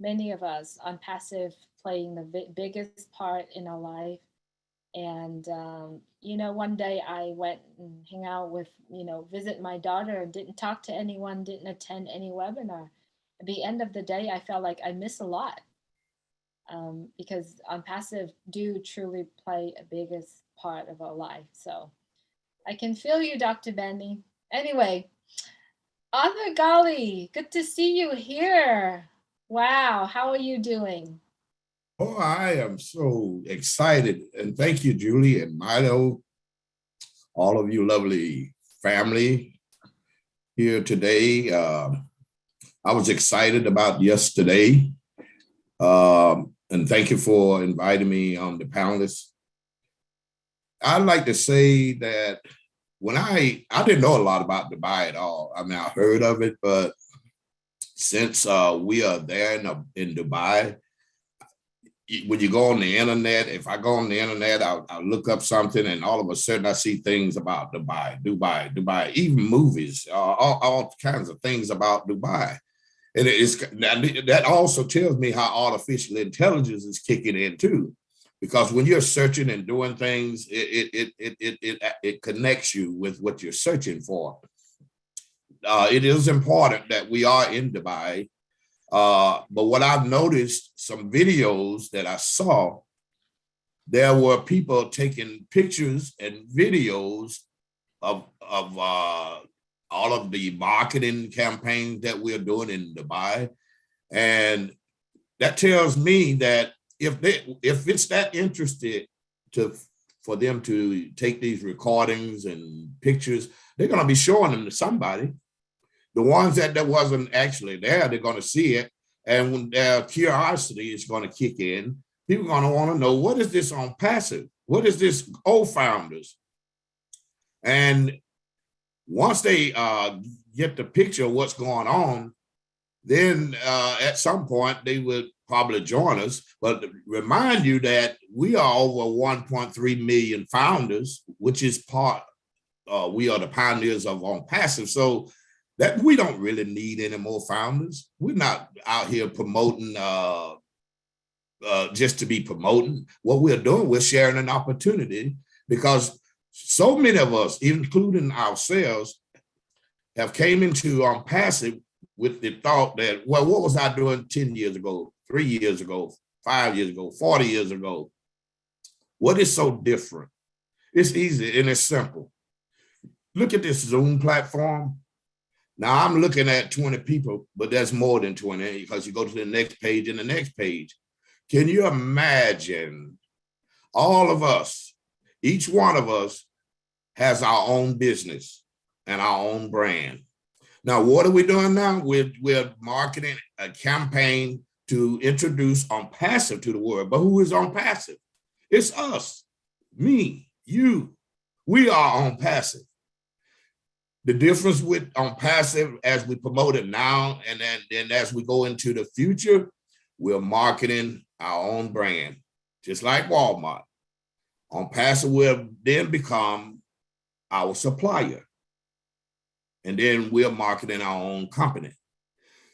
ONPASSIVE playing the biggest part in our life. And, you know, one day I went and hang out with, you know, visit my daughter, didn't talk to anyone, didn't attend any webinar. At the end of the day, I felt like I miss a lot, because ONPASSIVE do truly play a biggest part of our life. So I can feel you, Dr. Benny. Anyway, Arthur Golly, good to see you here. Wow, how are you doing? Oh, I am so excited. And thank you, Julie and Milo, all of you lovely family here today. I was excited about yesterday. And thank you for inviting me on the panelists. I'd like to say that when I didn't know a lot about Dubai at all. I mean, I heard of it, but since we are there in Dubai, when you go on the internet, if I go on the internet, I'll look up something and all of a sudden I see things about Dubai, even movies, all kinds of things about Dubai. And that also tells me how artificial intelligence is kicking in too. Because when you're searching and doing things, it connects you with what you're searching for. It is important that we are in Dubai. But what I've noticed, some videos that I saw, there were people taking pictures and videos of all of the marketing campaigns that we're doing in Dubai. And that tells me that if it's that interested for them to take these recordings and pictures, they're going to be showing them to somebody. The ones that wasn't actually there, they're going to see it. And when their curiosity is going to kick in, people are going to want to know, what is this ONPASSIVE? What is this co-founders? And once they get the picture of what's going on, then at some point they would probably join us. But remind you that we are over 1.3 million founders, which is we are the pioneers of ONPASSIVE. So that we don't really need any more founders. We're not out here promoting just to be promoting. What we're doing, we're sharing an opportunity, because so many of us, including ourselves, have came into ONPASSIVE with the thought that, well, what was I doing 10 years ago, 3 years ago, 5 years ago, 40 years ago? What is so different? It's easy and it's simple. Look at this Zoom platform. Now I'm looking at 20 people, but that's more than 20 because you go to the next page and the next page. Can you imagine all of us, each one of us has our own business and our own brand. Now, what are we doing now? We're marketing a campaign to introduce ONPASSIVE to the world. But who is ONPASSIVE? It's us, me, you. We are ONPASSIVE. The difference with ONPASSIVE, as we promote it now, and then as we go into the future, we're marketing our own brand, just like Walmart. ONPASSIVE will then become our supplier. And then we're marketing our own company.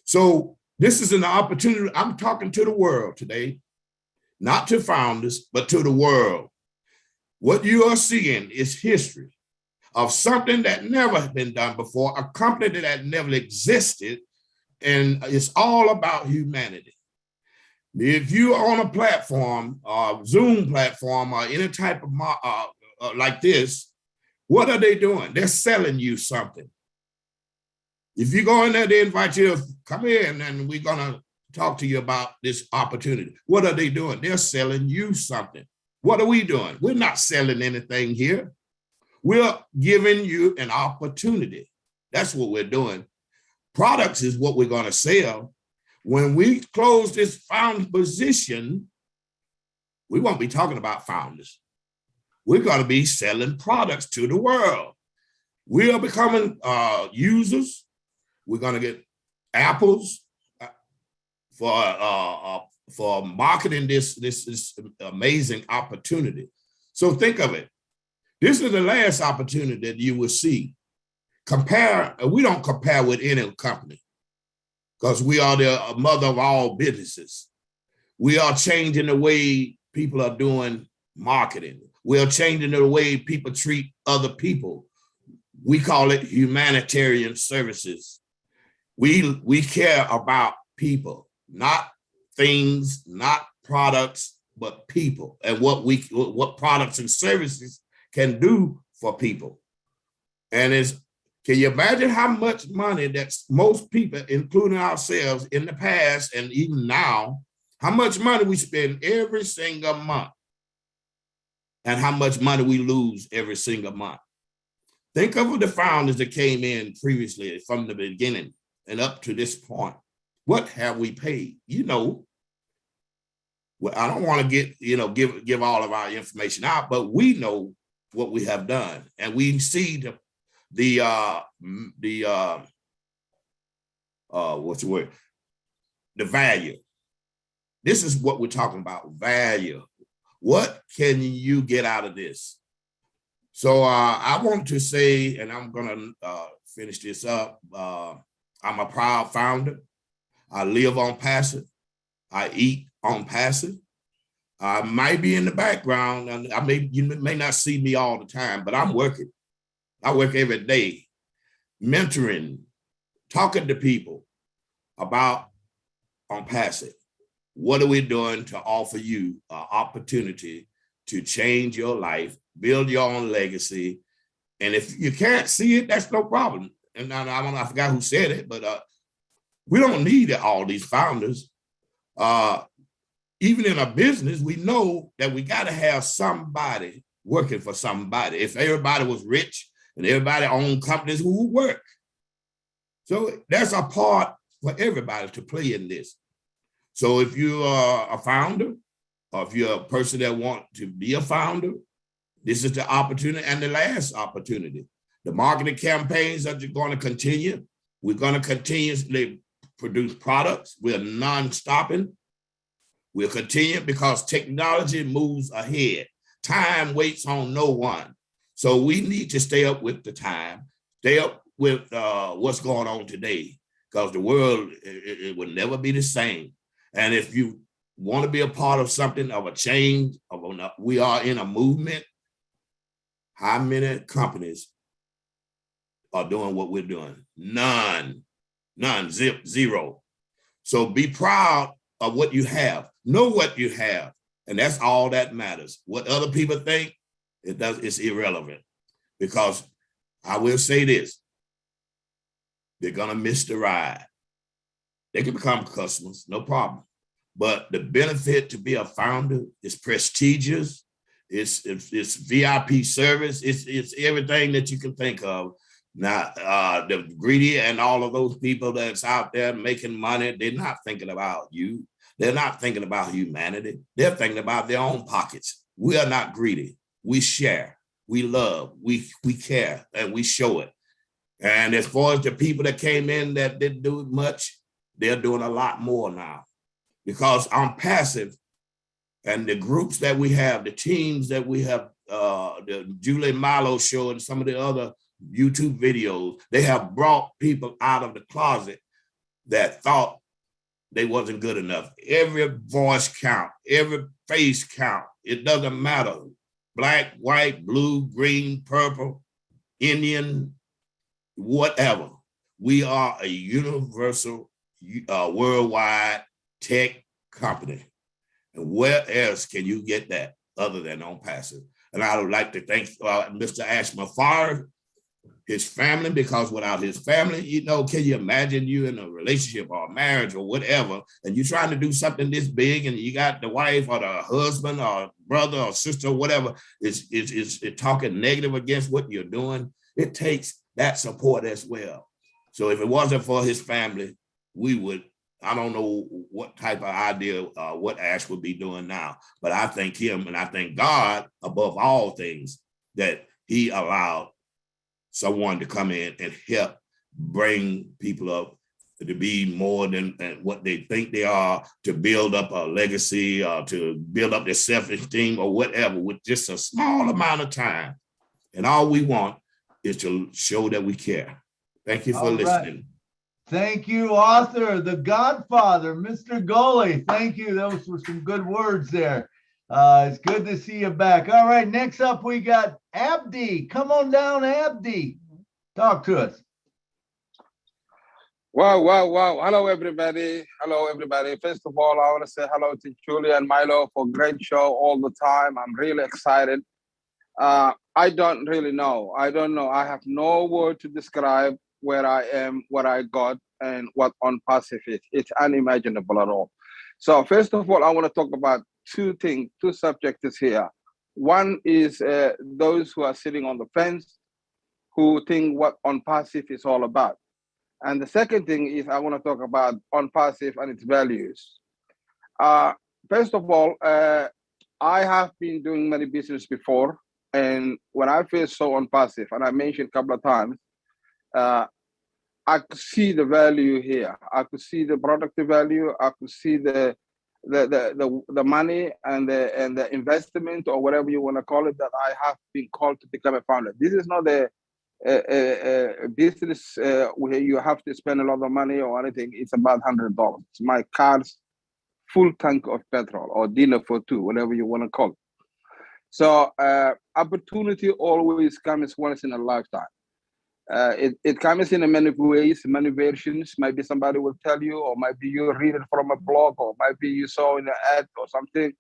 So this is an opportunity. I'm talking to the world today, not to founders, but to the world. What you are seeing is history of something that never been done before, a company that never existed, and it's all about humanity. If you're on a platform, Zoom platform, or any type of like this, what are they doing? They're selling you something. If you go in there, they invite you to come in and we're gonna talk to you about this opportunity. What are they doing? They're selling you something. What are we doing? We're not selling anything here. We're giving you an opportunity. That's what we're doing. Products is what we're gonna sell. When we close this found position, we won't be talking about founders. We're gonna be selling products to the world. We are becoming users. We're gonna get apples for marketing this amazing opportunity. So think of it. This is the last opportunity that you will see. We don't compare with any company because we are the mother of all businesses. We are changing the way people are doing marketing. We're changing the way people treat other people. We call it humanitarian services. We care about people, not things, not products, but people, and what products and services can do for people. And can you imagine how much money that most people, including ourselves in the past and even now, how much money we spend every single month and how much money we lose every single month? Think of the founders that came in previously from the beginning and up to this point. What have we paid? You know, well, I don't want to give all of our information out, but we know what we have done, and we see the value. This is what we're talking about, value. What can you get out of this? So I want to say, and I'm gonna finish this up. I'm a proud founder. I live on passive. I eat on passive. I might be in the background, and you may not see me all the time, but I'm working. I work every day, mentoring, talking to people about on passive. What are we doing to offer you an opportunity to change your life, build your own legacy? And if you can't see it, that's no problem. And I don't know, I forgot who said it, but we don't need all these founders. Even in a business, we know that we got to have somebody working for somebody. If everybody was rich and everybody owned companies, who would work? So there's a part for everybody to play in this. So if you are a founder, or if you're a person that wants to be a founder, this is the opportunity and the last opportunity. The marketing campaigns are going to continue. We're going to continuously produce products. We're non-stopping. We'll continue because technology moves ahead. Time waits on no one. So we need to stay up with the time, stay up with what's going on today, because the world, it will never be the same. And if you want to be a part of something, of a change, we are in a movement. How many companies are doing what we're doing? None, zero. So be proud of what you have. Know what you have. And that's all that matters. What other people think, it's irrelevant. Because I will say this, they're gonna miss the ride. They can become customers, no problem. But the benefit to be a founder is prestigious. It's VIP service. It's everything that you can think of. Now, the greedy and all of those people that's out there making money, they're not thinking about you. They're not thinking about humanity. They're thinking about their own pockets. We are not greedy. We share, we love, we care, and we show it. And as far as the people that came in that didn't do much, they're doing a lot more now. Because I'm passive, and the groups that we have, the teams that we have, the Julie and Milo show and some of the other YouTube videos, they have brought people out of the closet that thought they wasn't good enough. Every voice count, every face count. It doesn't matter. Black, white, blue, green, purple, Indian, whatever. We are a universal, worldwide tech company. And where else can you get that other than on passive? And I would like to thank Mr. Ashman Farr, his family, because without his family, can you imagine you in a relationship or a marriage or whatever, and you're trying to do something this big and you got the wife or the husband or brother or sister or whatever is talking negative against what you're doing. It takes that support as well. So if it wasn't for his family, I don't know what type of idea, what Ash would be doing now, but I thank him and I thank God above all things that he allowed someone to come in and help bring people up to be more than what they think they are, to build up a legacy, to build up their self-esteem or whatever with just a small amount of time. And all we want is to show that we care. Thank you for listening. Thank you, author, the Godfather, Mr. Goley. Thank you. Those were some good words there. It's good to see you back. All right, next up we got Abdi. Come on down, Abdi. Talk to us. Wow, wow, wow. Hello, everybody. Hello, everybody. First of all, I want to say hello to Julie and Milo for great show all the time. I'm really excited. I don't really know. I don't know. I have no word to describe where I am, what I got, and what ONPASSIVE is. It's unimaginable at all. So first of all, I want to talk about two things, two subjects here. One is those who are sitting on the fence, who think what ONPASSIVE is all about. And the second thing is I want to talk about ONPASSIVE and its values. First of all, I have been doing many business before. And when I first saw ONPASSIVE, and I mentioned a couple of times, I could see the value here. I could see the product value. I could see the money and the investment, or whatever you want to call it, that I have been called to become a founder. This is not a business where you have to spend a lot of money or anything. It's about $100. It's my car's full tank of petrol, or dinner for two, whatever you want to call it. So opportunity always comes once in a lifetime. It comes in many ways, many versions. Maybe somebody will tell you, or maybe you read it from a blog, or maybe you saw in an ad or something.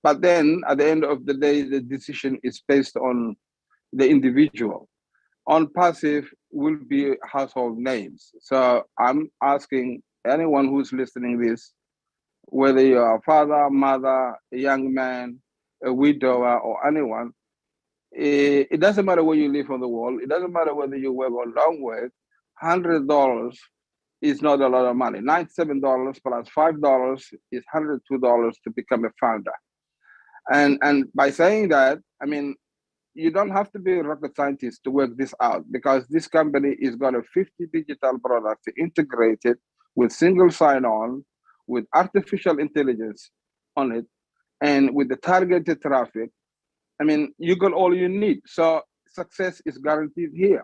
But then at the end of the day, the decision is based on the individual. ONPASSIVE will be household names. So I'm asking anyone who's listening this, whether you're a father, mother, a young man, a widower, or anyone, it doesn't matter where you live on the world. It doesn't matter whether you work or don't work. $100 is not a lot of money. $97 plus $5 is $102 to become a founder. And by saying that, I mean, you don't have to be a rocket scientist to work this out, because this company is got a 50 digital products integrated with single sign-on, with artificial intelligence on it, and with the targeted traffic. I mean, you got all you need. So success is guaranteed here.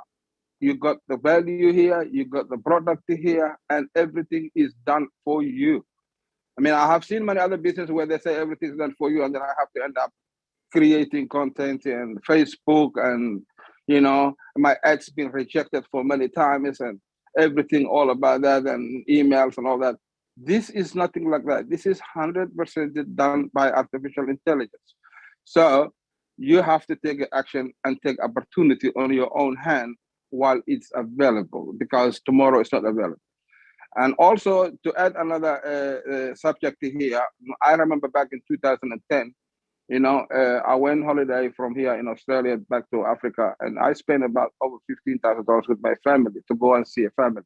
You got the value here, you got the product here, and everything is done for you. I mean, I have seen many other businesses where they say everything's done for you, and then I have to end up creating content and Facebook, and my ads been rejected for many times, and everything all about that, and emails and all that. This is nothing like that. This is 100% done by artificial intelligence. So you have to take action and take opportunity on your own hand while it's available, because tomorrow it's not available. And also, to add another subject here, I remember back in 2010, I went holiday from here in Australia back to Africa, and I spent about over $15,000 with my family to go and see a family.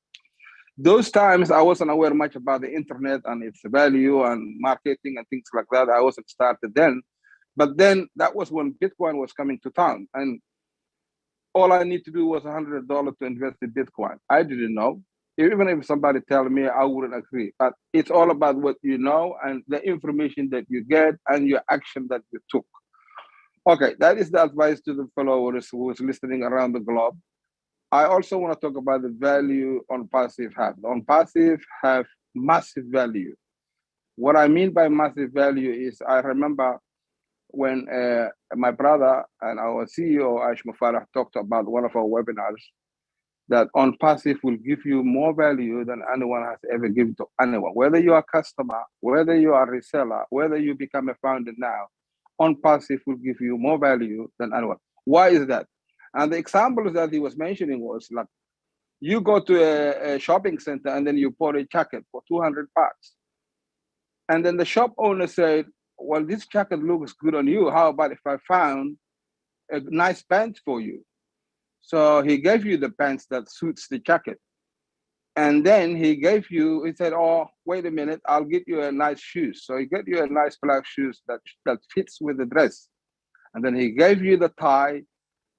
Those times I wasn't aware much about the internet and its value and marketing and things like that. I wasn't started then. But then that was when Bitcoin was coming to town, and all I need to do was $100 to invest in Bitcoin. I didn't know. Even if somebody tell me, I wouldn't agree. But it's all about what you know and the information that you get and your action that you took. Okay, that is the advice to the followers who is listening around the globe. I also want to talk about the value ONPASSIVE have. ONPASSIVE have massive value. What I mean by massive value is, I remember when my brother and our CEO, Aish Mufarah, talked about one of our webinars, that ONPASSIVE will give you more value than anyone has ever given to anyone. Whether you are a customer, whether you are a reseller, whether you become a founder now, ONPASSIVE will give you more value than anyone. Why is that? And the examples that he was mentioning was like, you go to a shopping center and then you bought a jacket for 200 bucks. And then the shop owner said, well, this jacket looks good on you. How about if I found a nice pants for you? So he gave you the pants that suits the jacket. And then he said, oh, wait a minute, I'll get you a nice shoes. So he got you a nice black shoes that fits with the dress. And then he gave you the tie.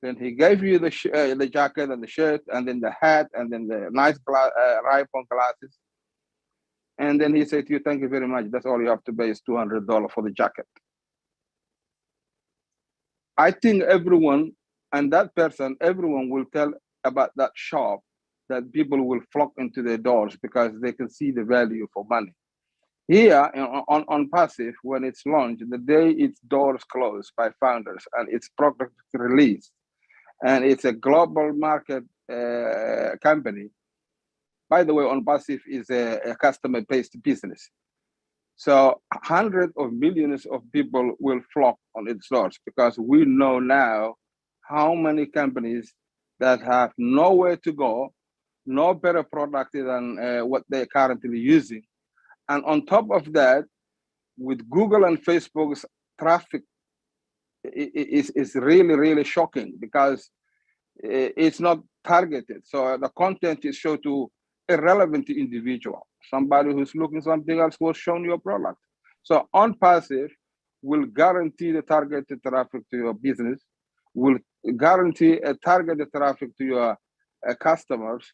Then he gave you the jacket and the shirt, and then the hat, and then the nice iPhone glasses. And then he said to you, thank you very much. That's all you have to pay is $200 for the jacket. I think everyone will tell about that shop, that people will flock into their doors because they can see the value for money. Here on Passive, when it's launched, the day its doors closed by founders and its product released, and it's a global market company. By the way, ONPASSIVE is a customer-based business. So hundreds of millions of people will flock on its doors because we know now how many companies that have nowhere to go, no better product than what they're currently using. And on top of that, with Google and Facebook's traffic is really, really shocking because it's not targeted. So the content is shown to irrelevant individual. Somebody who's looking something else will show your product. So ONPASSIVE will guarantee the targeted traffic to your business, will guarantee a targeted traffic to your customers,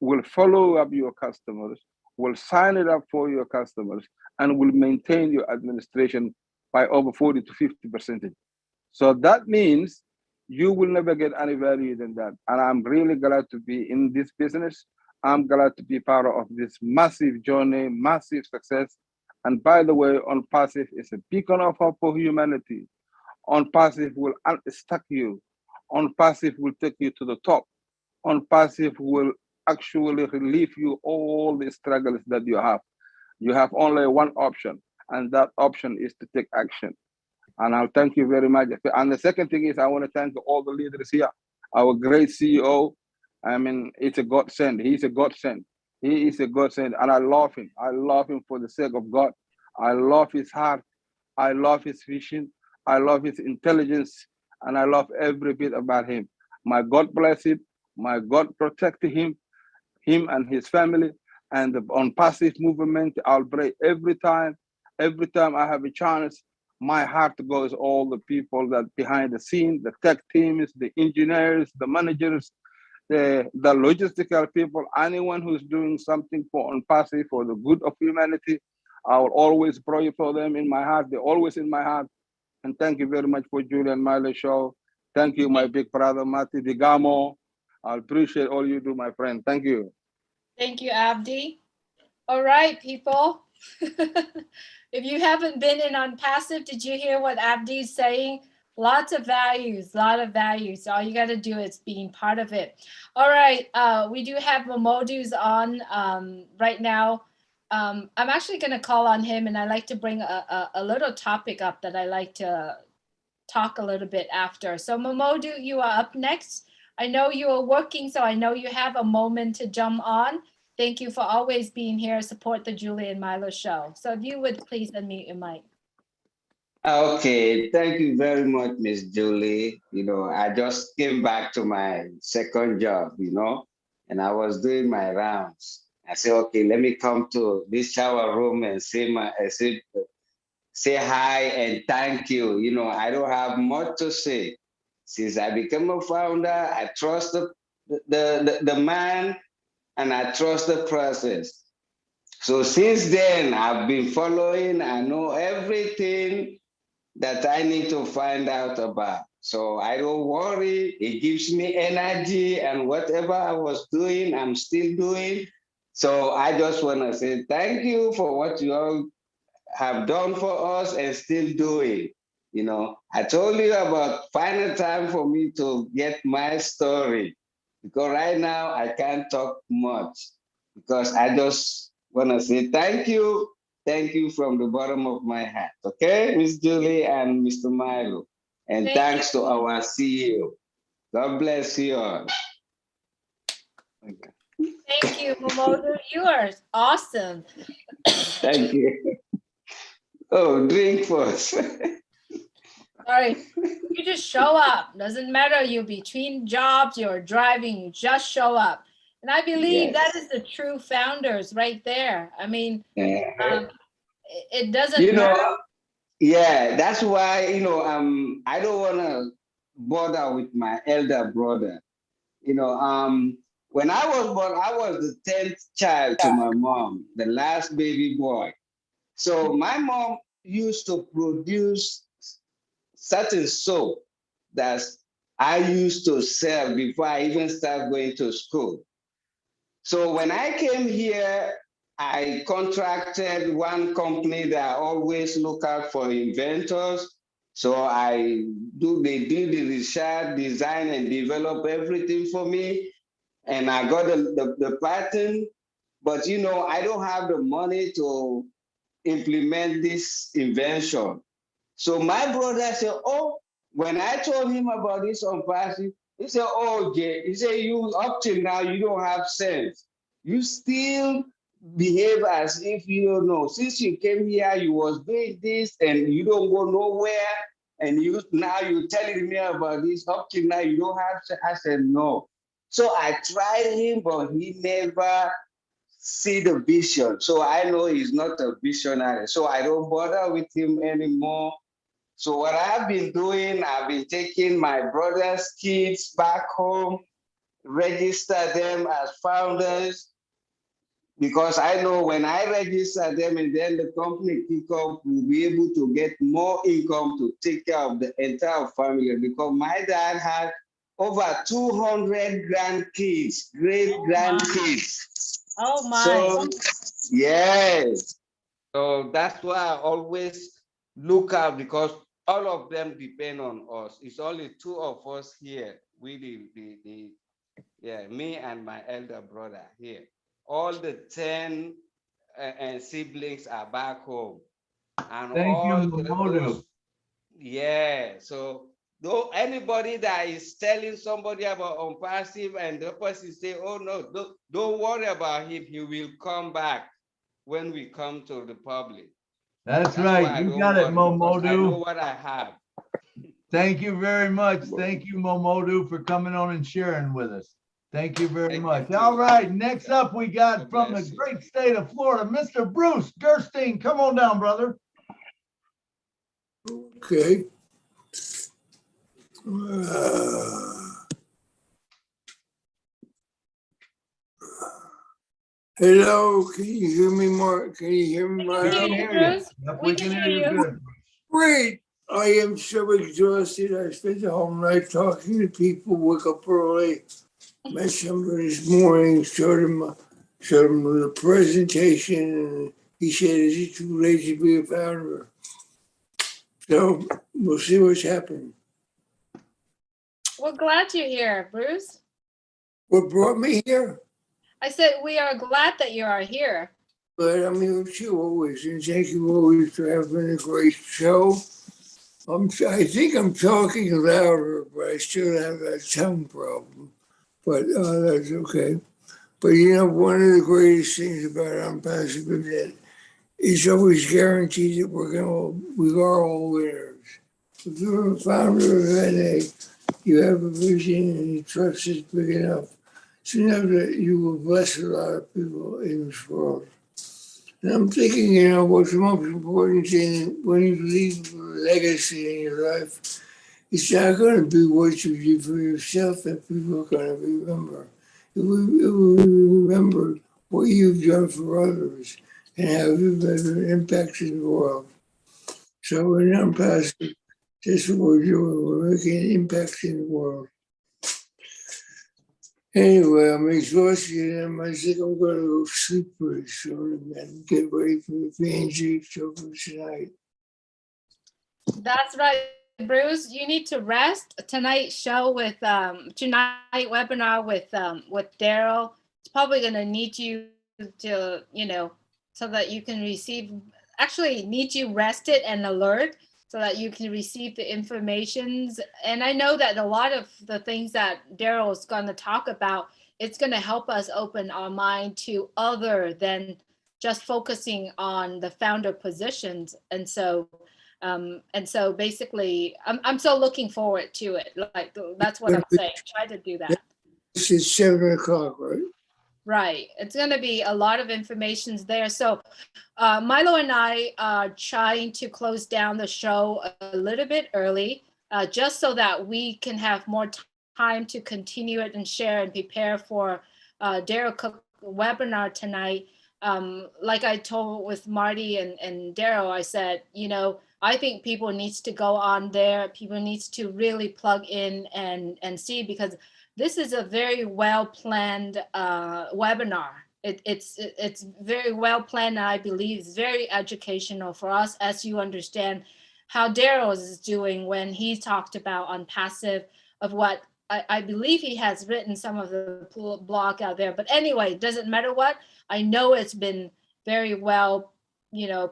will follow up your customers, will sign it up for your customers, and will maintain your administration by over 40 to 50%. So that means you will never get any value than that. And I'm really glad to be in this business. I'm glad to be part of this massive journey, massive success. And by the way, ONPASSIVE is a beacon of hope for humanity. ONPASSIVE will unstuck you. ONPASSIVE will take you to the top. ONPASSIVE will actually relieve you all the struggles that you have. You have only one option, and that option is to take action. And I'll thank you very much. And the second thing is I want to thank all the leaders here. Our great CEO, I mean, it's a godsend. He's a godsend. He is a godsend, and I love him. I love him for the sake of God. I love his heart. I love his vision. I love his intelligence, and I love every bit about him. My God bless him. My God protect him and his family. And the ONPASSIVE movement, I'll pray every time I have a chance. My heart goes all the people that behind the scene, the tech teams, the engineers, the managers, the logistical people, anyone who's doing something for ONPASSIVE for the good of humanity. I will always pray for them in my heart. They're always in my heart. And thank you very much for Julie and Milo show. Thank you, my big brother, Mati Digamo. I appreciate all you do, my friend. Thank you. Thank you, Abdi. All right, people. If you haven't been in ONPASSIVE, did you hear what Abdi's saying? Lots of values, lot of values. All you got to do is being part of it. All right, we do have Momodu's on right now. I'm actually going to call on him, and I like to bring a little topic up that I like to talk a little bit after. So Momodu, you are up next. I know you are working, so I know you have a moment to jump on. Thank you for always being here. Support the Julie and Milo show. So if you would please unmute your mic. Okay, thank you very much, Miss Julie. You know, I just came back to my second job, you know, and I was doing my rounds. I said, okay, let me come to this shower room and say hi and thank you. You know, I don't have much to say. Since I became a founder, I trust the man and I trust the process. So since then, I've been following. I know everything that I need to find out about. So I don't worry. It gives me energy, and whatever I was doing, I'm still doing. So I just want to say thank you for what you all have done for us and still doing. You know, I told you about final time for me to get my story, because right now I can't talk much, because I just want to say thank you from the bottom of my heart. Okay, Miss Julie and Mr. Milo, and thanks to our CEO. God bless you all. Thank you, Momodu. You are awesome. Thank you. Oh, drink first. Sorry, you just show up. Doesn't matter, you're between jobs, you're driving, you just show up. And I believe that is the true founders right there. I mean, it doesn't matter. Yeah, that's why, I don't want to bother with my elder brother. When I was born, I was the 10th child to my mom, the last baby boy. So my mom used to produce certain soap that I used to sell before I even started going to school. So when I came here, I contracted one company that always look out for inventors. So they do the research, design, and develop everything for me. And I got the patent, but I don't have the money to implement this invention. So my brother said, oh, when I told him about this ONPASSIVE, he said, oh, Jay, he said, you up till now, you don't have sense. You still behave as if you don't know. Since you came here, you was doing this and you don't go nowhere. And now you're telling me about this. Up till now, you don't have sense. I said, no. So I tried him, but he never see the vision. So I know he's not a visionary. So I don't bother with him anymore. So what I've been doing, I've been taking my brother's kids back home, register them as founders, because I know when I register them and then the company kick off, we'll be able to get more income to take care of the entire family. Because my dad had over 200 grandkids, great grandkids. Oh my. So, yes. So that's why I always look out, because all of them depend on us. It's only two of us here. Me and my elder brother here. All the 10 siblings are back home. And Thank you, all Mamodu. So though anybody that is telling somebody about ONPASSIVE and the person say, oh no, don't worry about him, he will come back when we come to the public. That's right. You got it, Momodu. I know what I have. Thank you very much. Thank you, Momodu, for coming on and sharing with us. Thank you very much. All right, next up we got from the great state of Florida, Mr. Bruce Gerstein. Come on down, brother. Okay. Hello, can you hear me, Mark? Can you hear me, Mark? We can hear you. Yep, we can hear you good. Great. I am so exhausted. I spent the whole night talking to people, woke up early, met somebody this morning, showed him the presentation, and he said, is it too late to be a founder? So we'll see what's happening. We're glad you're here, Bruce. What brought me here? I said we are glad that you are here. But I'm here with you always, and thank you always for having a great show. I think I'm talking louder, but I still have that tongue problem. But that's okay. But one of the greatest things about ONPASSIVE is that it's always guaranteed that we are all winners. If you're a founder of NA, you have a vision and you trust is big enough to know that you will bless a lot of people in this world. And I'm thinking, what's the most important thing when you leave a legacy in your life, it's not going to be what you did for yourself that people are going to remember. It will remember what you've done for others and how you've had an impact in the world. So in ONPASSIVE, that's what we're doing. We're making an impact in the world. Anyway, I'm exhausted and I think I'm going to go sleep pretty soon and get ready for the fancy show for tonight. That's right, Bruce. You need to rest. Tonight's show with tonight webinar with Daryl. It's probably going to need you to so that you can need you rested and alert so that you can receive the information. And I know that a lot of the things that Daryl is going to talk about, it's going to help us open our mind to other than just focusing on the founder positions. And so basically, I'm so looking forward to it. Like, that's what I'm saying. Try to do that. This is 7 o'clock, right? Right. It's going to be a lot of information there. So Milo and I are trying to close down the show a little bit early, just so that we can have more time to continue it and share and prepare for Daryl Cook webinar tonight. Like I told with Marty and Daryl, I said, I think people needs to go on there. People needs to really plug in and see, because this is a very well-planned webinar. It's very well planned, and I believe it's very educational for us as you understand how Daryl is doing when he talked about ONPASSIVE, of what I believe he has written some of the blog out there. But anyway, it doesn't matter what. I know it's been very well,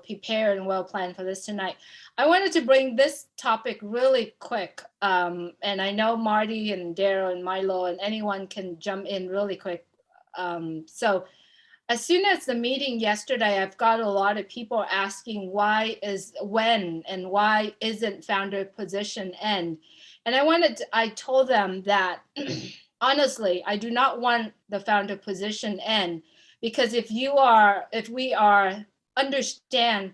prepared and well planned for this tonight. I wanted to bring this topic really quick. And I know Marty and Daryl and Milo and anyone can jump in really quick. So as soon as the meeting yesterday, I've got a lot of people asking why isn't founder position end? And I told them that honestly, I do not want the founder position end, because if we understand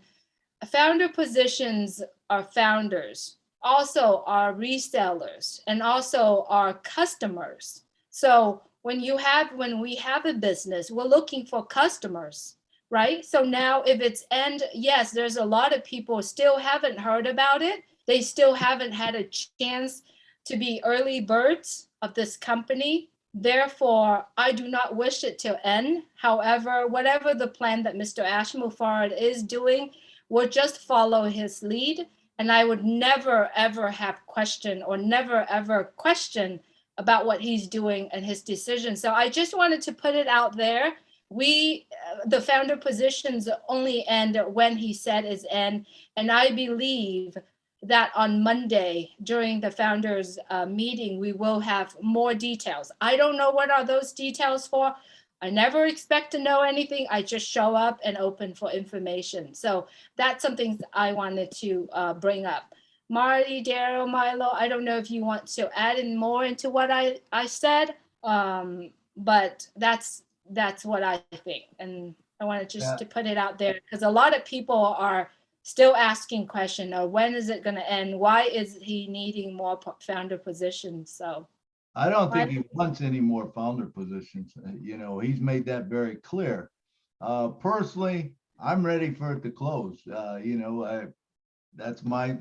founder positions are founders, also are resellers, and also are customers. So when we have a business, we're looking for customers, right? So now if it's end, yes, there's a lot of people still haven't heard about it. They still haven't had a chance to be early birds of this company. Therefore, I do not wish it to end. However, whatever the plan that Mr. Ashmufarad is doing, we'll just follow his lead. And I would never, ever have question or never, ever question about what he's doing and his decision. So I just wanted to put it out there. The founder positions only end when he said is end. And I believe that on Monday during the founders meeting, we will have more details. I don't know what are those details for. I never expect to know anything. I just show up and open for information. So that's something I wanted to bring up. Marty, Daryl, Milo, I don't know if you want to add in more into what I said, but that's what I think. And I wanted just to put it out there because a lot of people are still asking question, when is it going to end? Why is he needing more founder positions? So I don't think he wants any more founder positions. He's made that very clear. Personally, I'm ready for it to close. That's my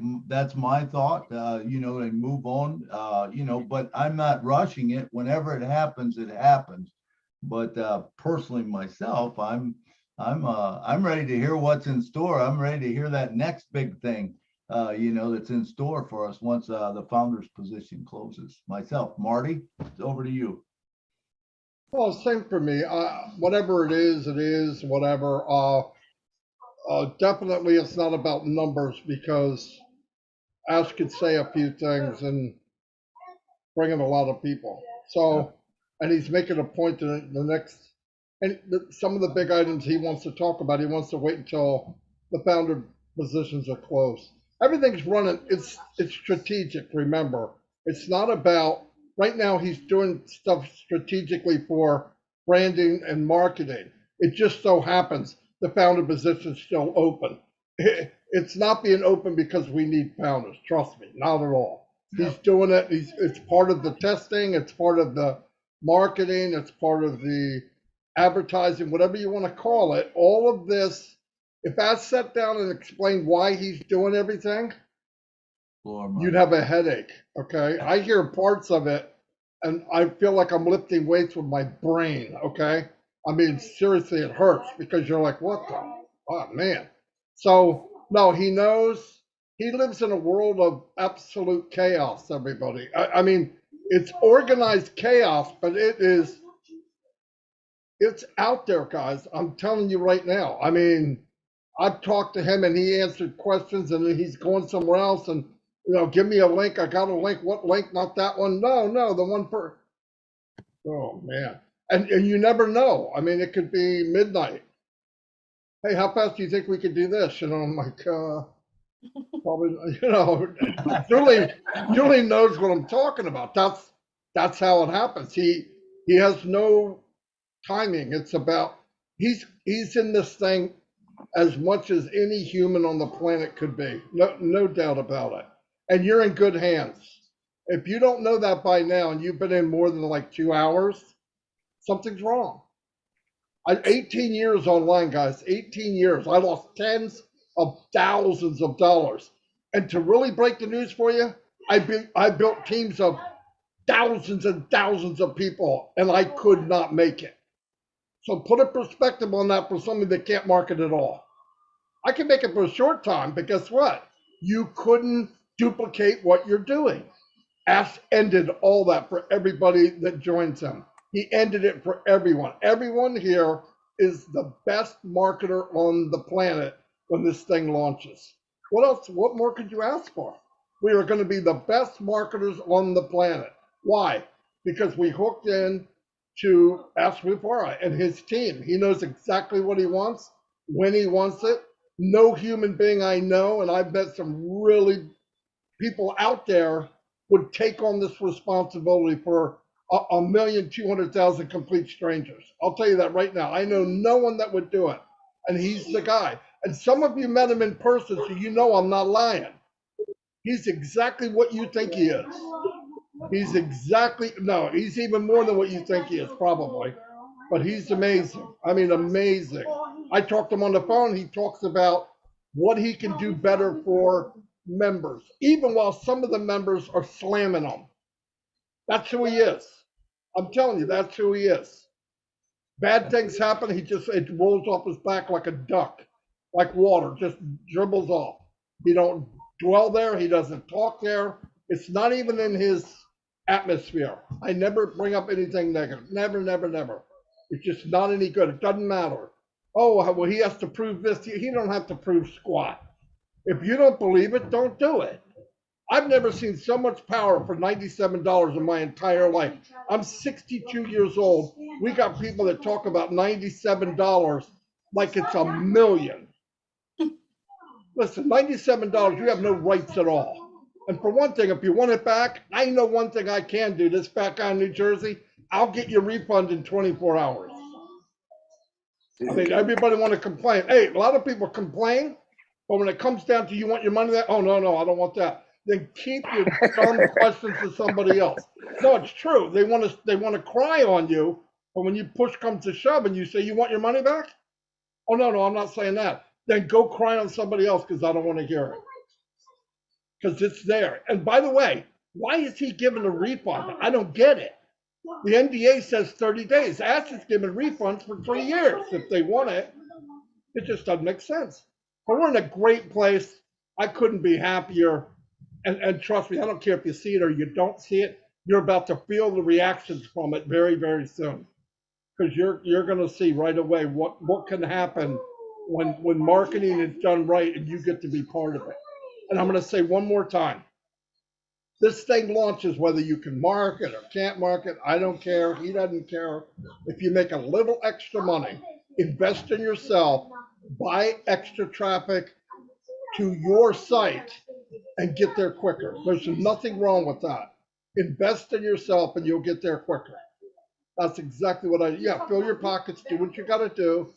thought, and move on, but I'm not rushing it. Whenever it happens, it happens. But personally myself, I'm ready to hear what's in store. I'm ready to hear that next big thing, that's in store for us once the founder's position closes. Myself, Marty, it's over to you. Well, same for me. Whatever it is, whatever. Definitely it's not about numbers, because Ash could say a few things and bring in a lot of people. So, and he's making a point to the next, and some of the big items he wants to talk about, he wants to wait until the founder positions are closed. Everything's running, it's strategic, remember. It's not about, right now he's doing stuff strategically for branding and marketing. It just so happens the founder position is still open. It's not being open because we need founders, trust me, not at all. He's doing it, it's part of the testing, it's part of the marketing, it's part of the advertising, whatever you want to call it. All of this, if I sat down and explained why he's doing everything, you'd have a headache, okay? I hear parts of it and I feel like I'm lifting weights with my brain, okay? I mean, seriously, it hurts because you're like, what the, oh man. So no, he knows, he lives in a world of absolute chaos, everybody. I mean, it's organized chaos, but it's out there, guys. I'm telling you right now. I mean, I've talked to him and he answered questions and he's going somewhere else and, give me a link. I got a link. What link? Not that one. No, the one for, oh man. And you never know. I mean, it could be midnight. Hey, how fast do you think we could do this? I'm like, probably, Julie knows what I'm talking about. That's how it happens. He has no timing. It's about, he's in this thing as much as any human on the planet could be. No doubt about it. And you're in good hands. If you don't know that by now and you've been in more than like 2 hours, something's wrong. 18 years online, guys, 18 years. I lost tens of thousands of dollars. And to really break the news for you, I built teams of thousands and thousands of people and I could not make it. So put a perspective on that for somebody that can't market at all. I can make it for a short time, but guess what? You couldn't duplicate what you're doing. Ash ended all that for everybody that joins him. He ended it for everyone. Everyone here is the best marketer on the planet when this thing launches. What else? What more could you ask for? We are going to be the best marketers on the planet. Why? Because we hooked in to Ash Mufara and his team. He knows exactly what he wants, when he wants it. No human being I know, and I've met some really people out there, would take on this responsibility for 1,200,000 complete strangers. I'll tell you that right now. I know no one that would do it, and he's the guy. And some of you met him in person, so you know I'm not lying. He's exactly what you think he is. He's exactly, no, he's even more than what you think he is, probably. But he's amazing. I mean, amazing. I talked to him on the phone. He talks about what he can do better for members, even while some of the members are slamming him. That's who he is. I'm telling you, that's who he is. Bad things happen, it rolls off his back like a duck, like water, just dribbles off. He don't dwell there. He doesn't talk there. It's not even in his atmosphere. I never bring up anything negative. Never, never, never. It's just not any good. It doesn't matter. Oh, well, he has to prove this. He don't have to prove squat. If you don't believe it, don't do it. I've never seen so much power for $97 in my entire life. I'm 62 years old. We got people that talk about $97 like it's a million. Listen, $97, you have no rights at all. And for one thing, if you want it back, I know one thing I can do. This back on New Jersey, I'll get your refund in 24 hours. I mean, everybody want to complain. Hey, a lot of people complain, but when it comes down to you want your money back, oh, no, I don't want that. Then keep your dumb questions to somebody else. No, it's true. They want to cry on you, but when you push comes to shove and you say you want your money back, oh, no, I'm not saying that. Then go cry on somebody else because I don't want to hear it. Because it's there. And by the way, why is he giving a refund? I don't get it. The NDA says 30 days. Ash is giving refunds for 3 years if they want it. It just doesn't make sense. But we're in a great place. I couldn't be happier. And trust me, I don't care if you see it or you don't see it. You're about to feel the reactions from it very, very soon. Because you're going to see right away what can happen when marketing is done right and you get to be part of it. And I'm going to say one more time. This thing launches whether you can market or can't market. I don't care. He doesn't care. If you make a little extra money, invest in yourself, buy extra traffic to your site and get there quicker. There's nothing wrong with that. Invest in yourself and you'll get there quicker. That's exactly what fill your pockets, do what you got to do,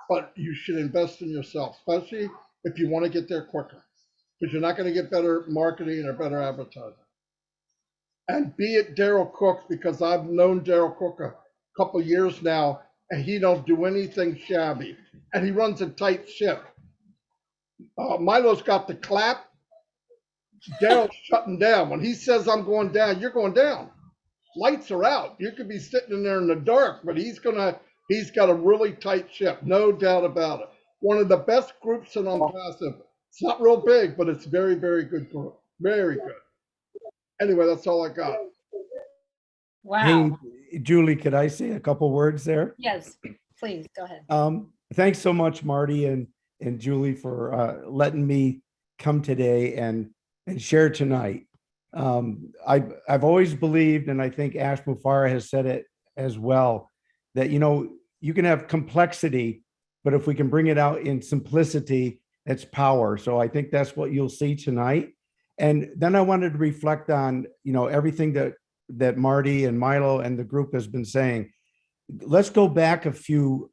but you should invest in yourself, especially if you want to get there quicker, because you're not going to get better marketing or better advertising. And be it Daryl Cook, because I've known Daryl Cook a couple years now, and he don't do anything shabby, and he runs a tight ship. Milo's got the clap. Daryl's shutting down. When he says I'm going down, you're going down. Lights are out. You could be sitting in there in the dark, but he's got a really tight ship, no doubt about it. One of the best groups in ONPASSIVE. It's not real big, but it's very, very good group. Very good. Anyway, that's all I got. Wow. Hey, Julie, could I say a couple words there? Yes, please, go ahead. Thanks so much, Marty and Julie, for letting me come today and share tonight. I've always believed, and I think Ash Mufara has said it as well, that, you can have complexity, but if we can bring it out in simplicity, it's power. So I think that's what you'll see tonight. And then I wanted to reflect on, everything that Marty and Milo and the group has been saying. Let's go back a few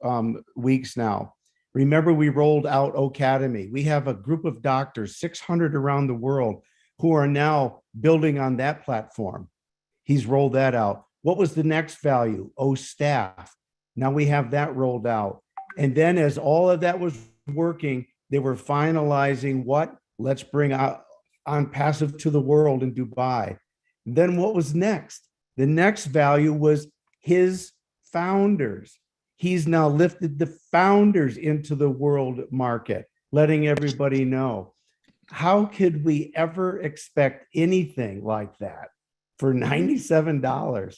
weeks now. Remember, we rolled out Academy. We have a group of doctors, 600 around the world, who are now building on that platform. He's rolled that out. What was the next value? Staff. Now we have that rolled out. And then as all of that was working, they were finalizing what? Let's bring out ONPASSIVE to the world in Dubai. And then what was next? The next value was his founders. He's now lifted the founders into the world market, letting everybody know. How could we ever expect anything like that for $97?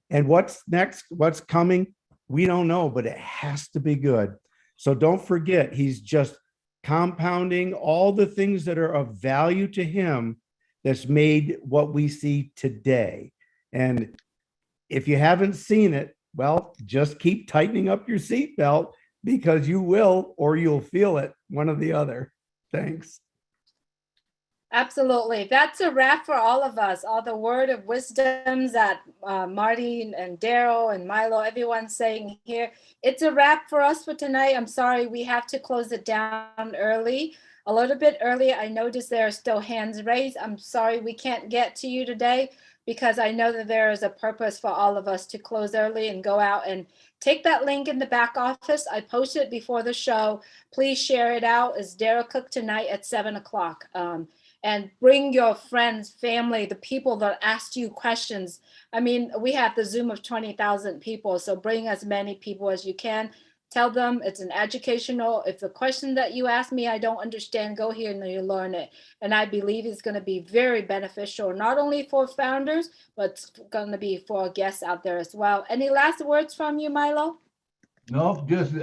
And what's next? What's coming? We don't know, but it has to be good. So don't forget, he's just compounding all the things that are of value to him that's made what we see today. And if you haven't seen it, well, just keep tightening up your seatbelt, because you will, or you'll feel it, one or the other. Thanks. Absolutely. That's a wrap for all of us. All the word of wisdoms that Marty and Daryl and Milo, everyone's saying here. It's a wrap for us for tonight. I'm sorry, we have to close it down early. A little bit early. I noticed there are still hands raised. I'm sorry we can't get to you today, because I know that there is a purpose for all of us to close early and go out and take that link in the back office. I posted it before the show. Please share it out. It's Daryl Cook tonight at 7 o'clock. And bring your friends, family, the people that asked you questions. I mean, we have the Zoom of 20,000 people, so bring as many people as you can. Tell them it's an educational. If the question that you ask me, I don't understand, go here and you learn it. And I believe it's going to be very beneficial, not only for founders, but it's going to be for guests out there as well. Any last words from you, Milo? Nope, just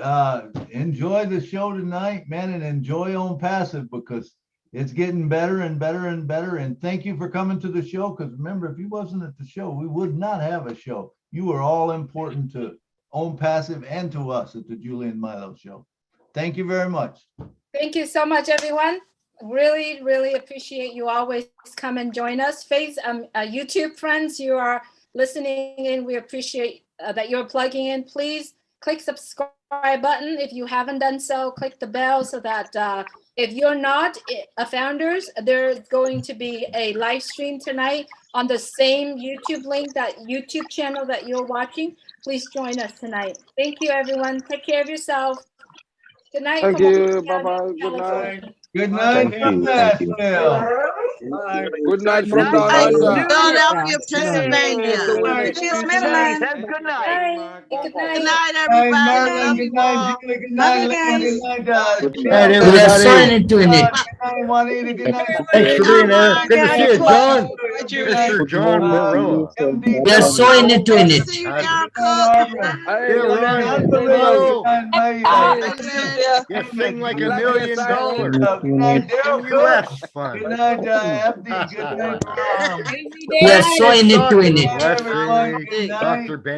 enjoy the show tonight, man, and enjoy ONPASSIVE, because it's getting better and better and better. And thank you for coming to the show, because remember, if you wasn't at the show, we would not have a show. You are all important to ONPASSIVE and to us at the Julie and Milo show. Thank you very much. Thank you so much, everyone. Really, really appreciate you always come and join us. YouTube friends, you are listening in. We appreciate that you're plugging in. Please click subscribe button. If you haven't done so, click the bell so that if you're not a founders, there's going to be a live stream tonight on the same YouTube link, that YouTube channel that you're watching. Please join us tonight. Thank you, everyone. Take care of yourself. Good night. Thank you. Bye-bye. Good night. Good night from Nashville. Good night from down under. Philadelphia, Pennsylvania. Cheers, Maryland. Good night. Good night. Good night, Hey, everybody. Merlin, Love good you night, all. Julie, good night, Lynn, good night, Good night, everybody. Good Good night, Juanita, good night. Thanks for being there. Good to see you, John. Good night, Mr. John Barilla. MD. We are so in it doing it. See you, Daryl Cook. Hey, Ryan. Good night, You sing like $1 million. Good night, Daryl Cook. US fund. Good night, FD. Good night, Rom. We are so in it doing it. Everyone, good night. Dr. Ben.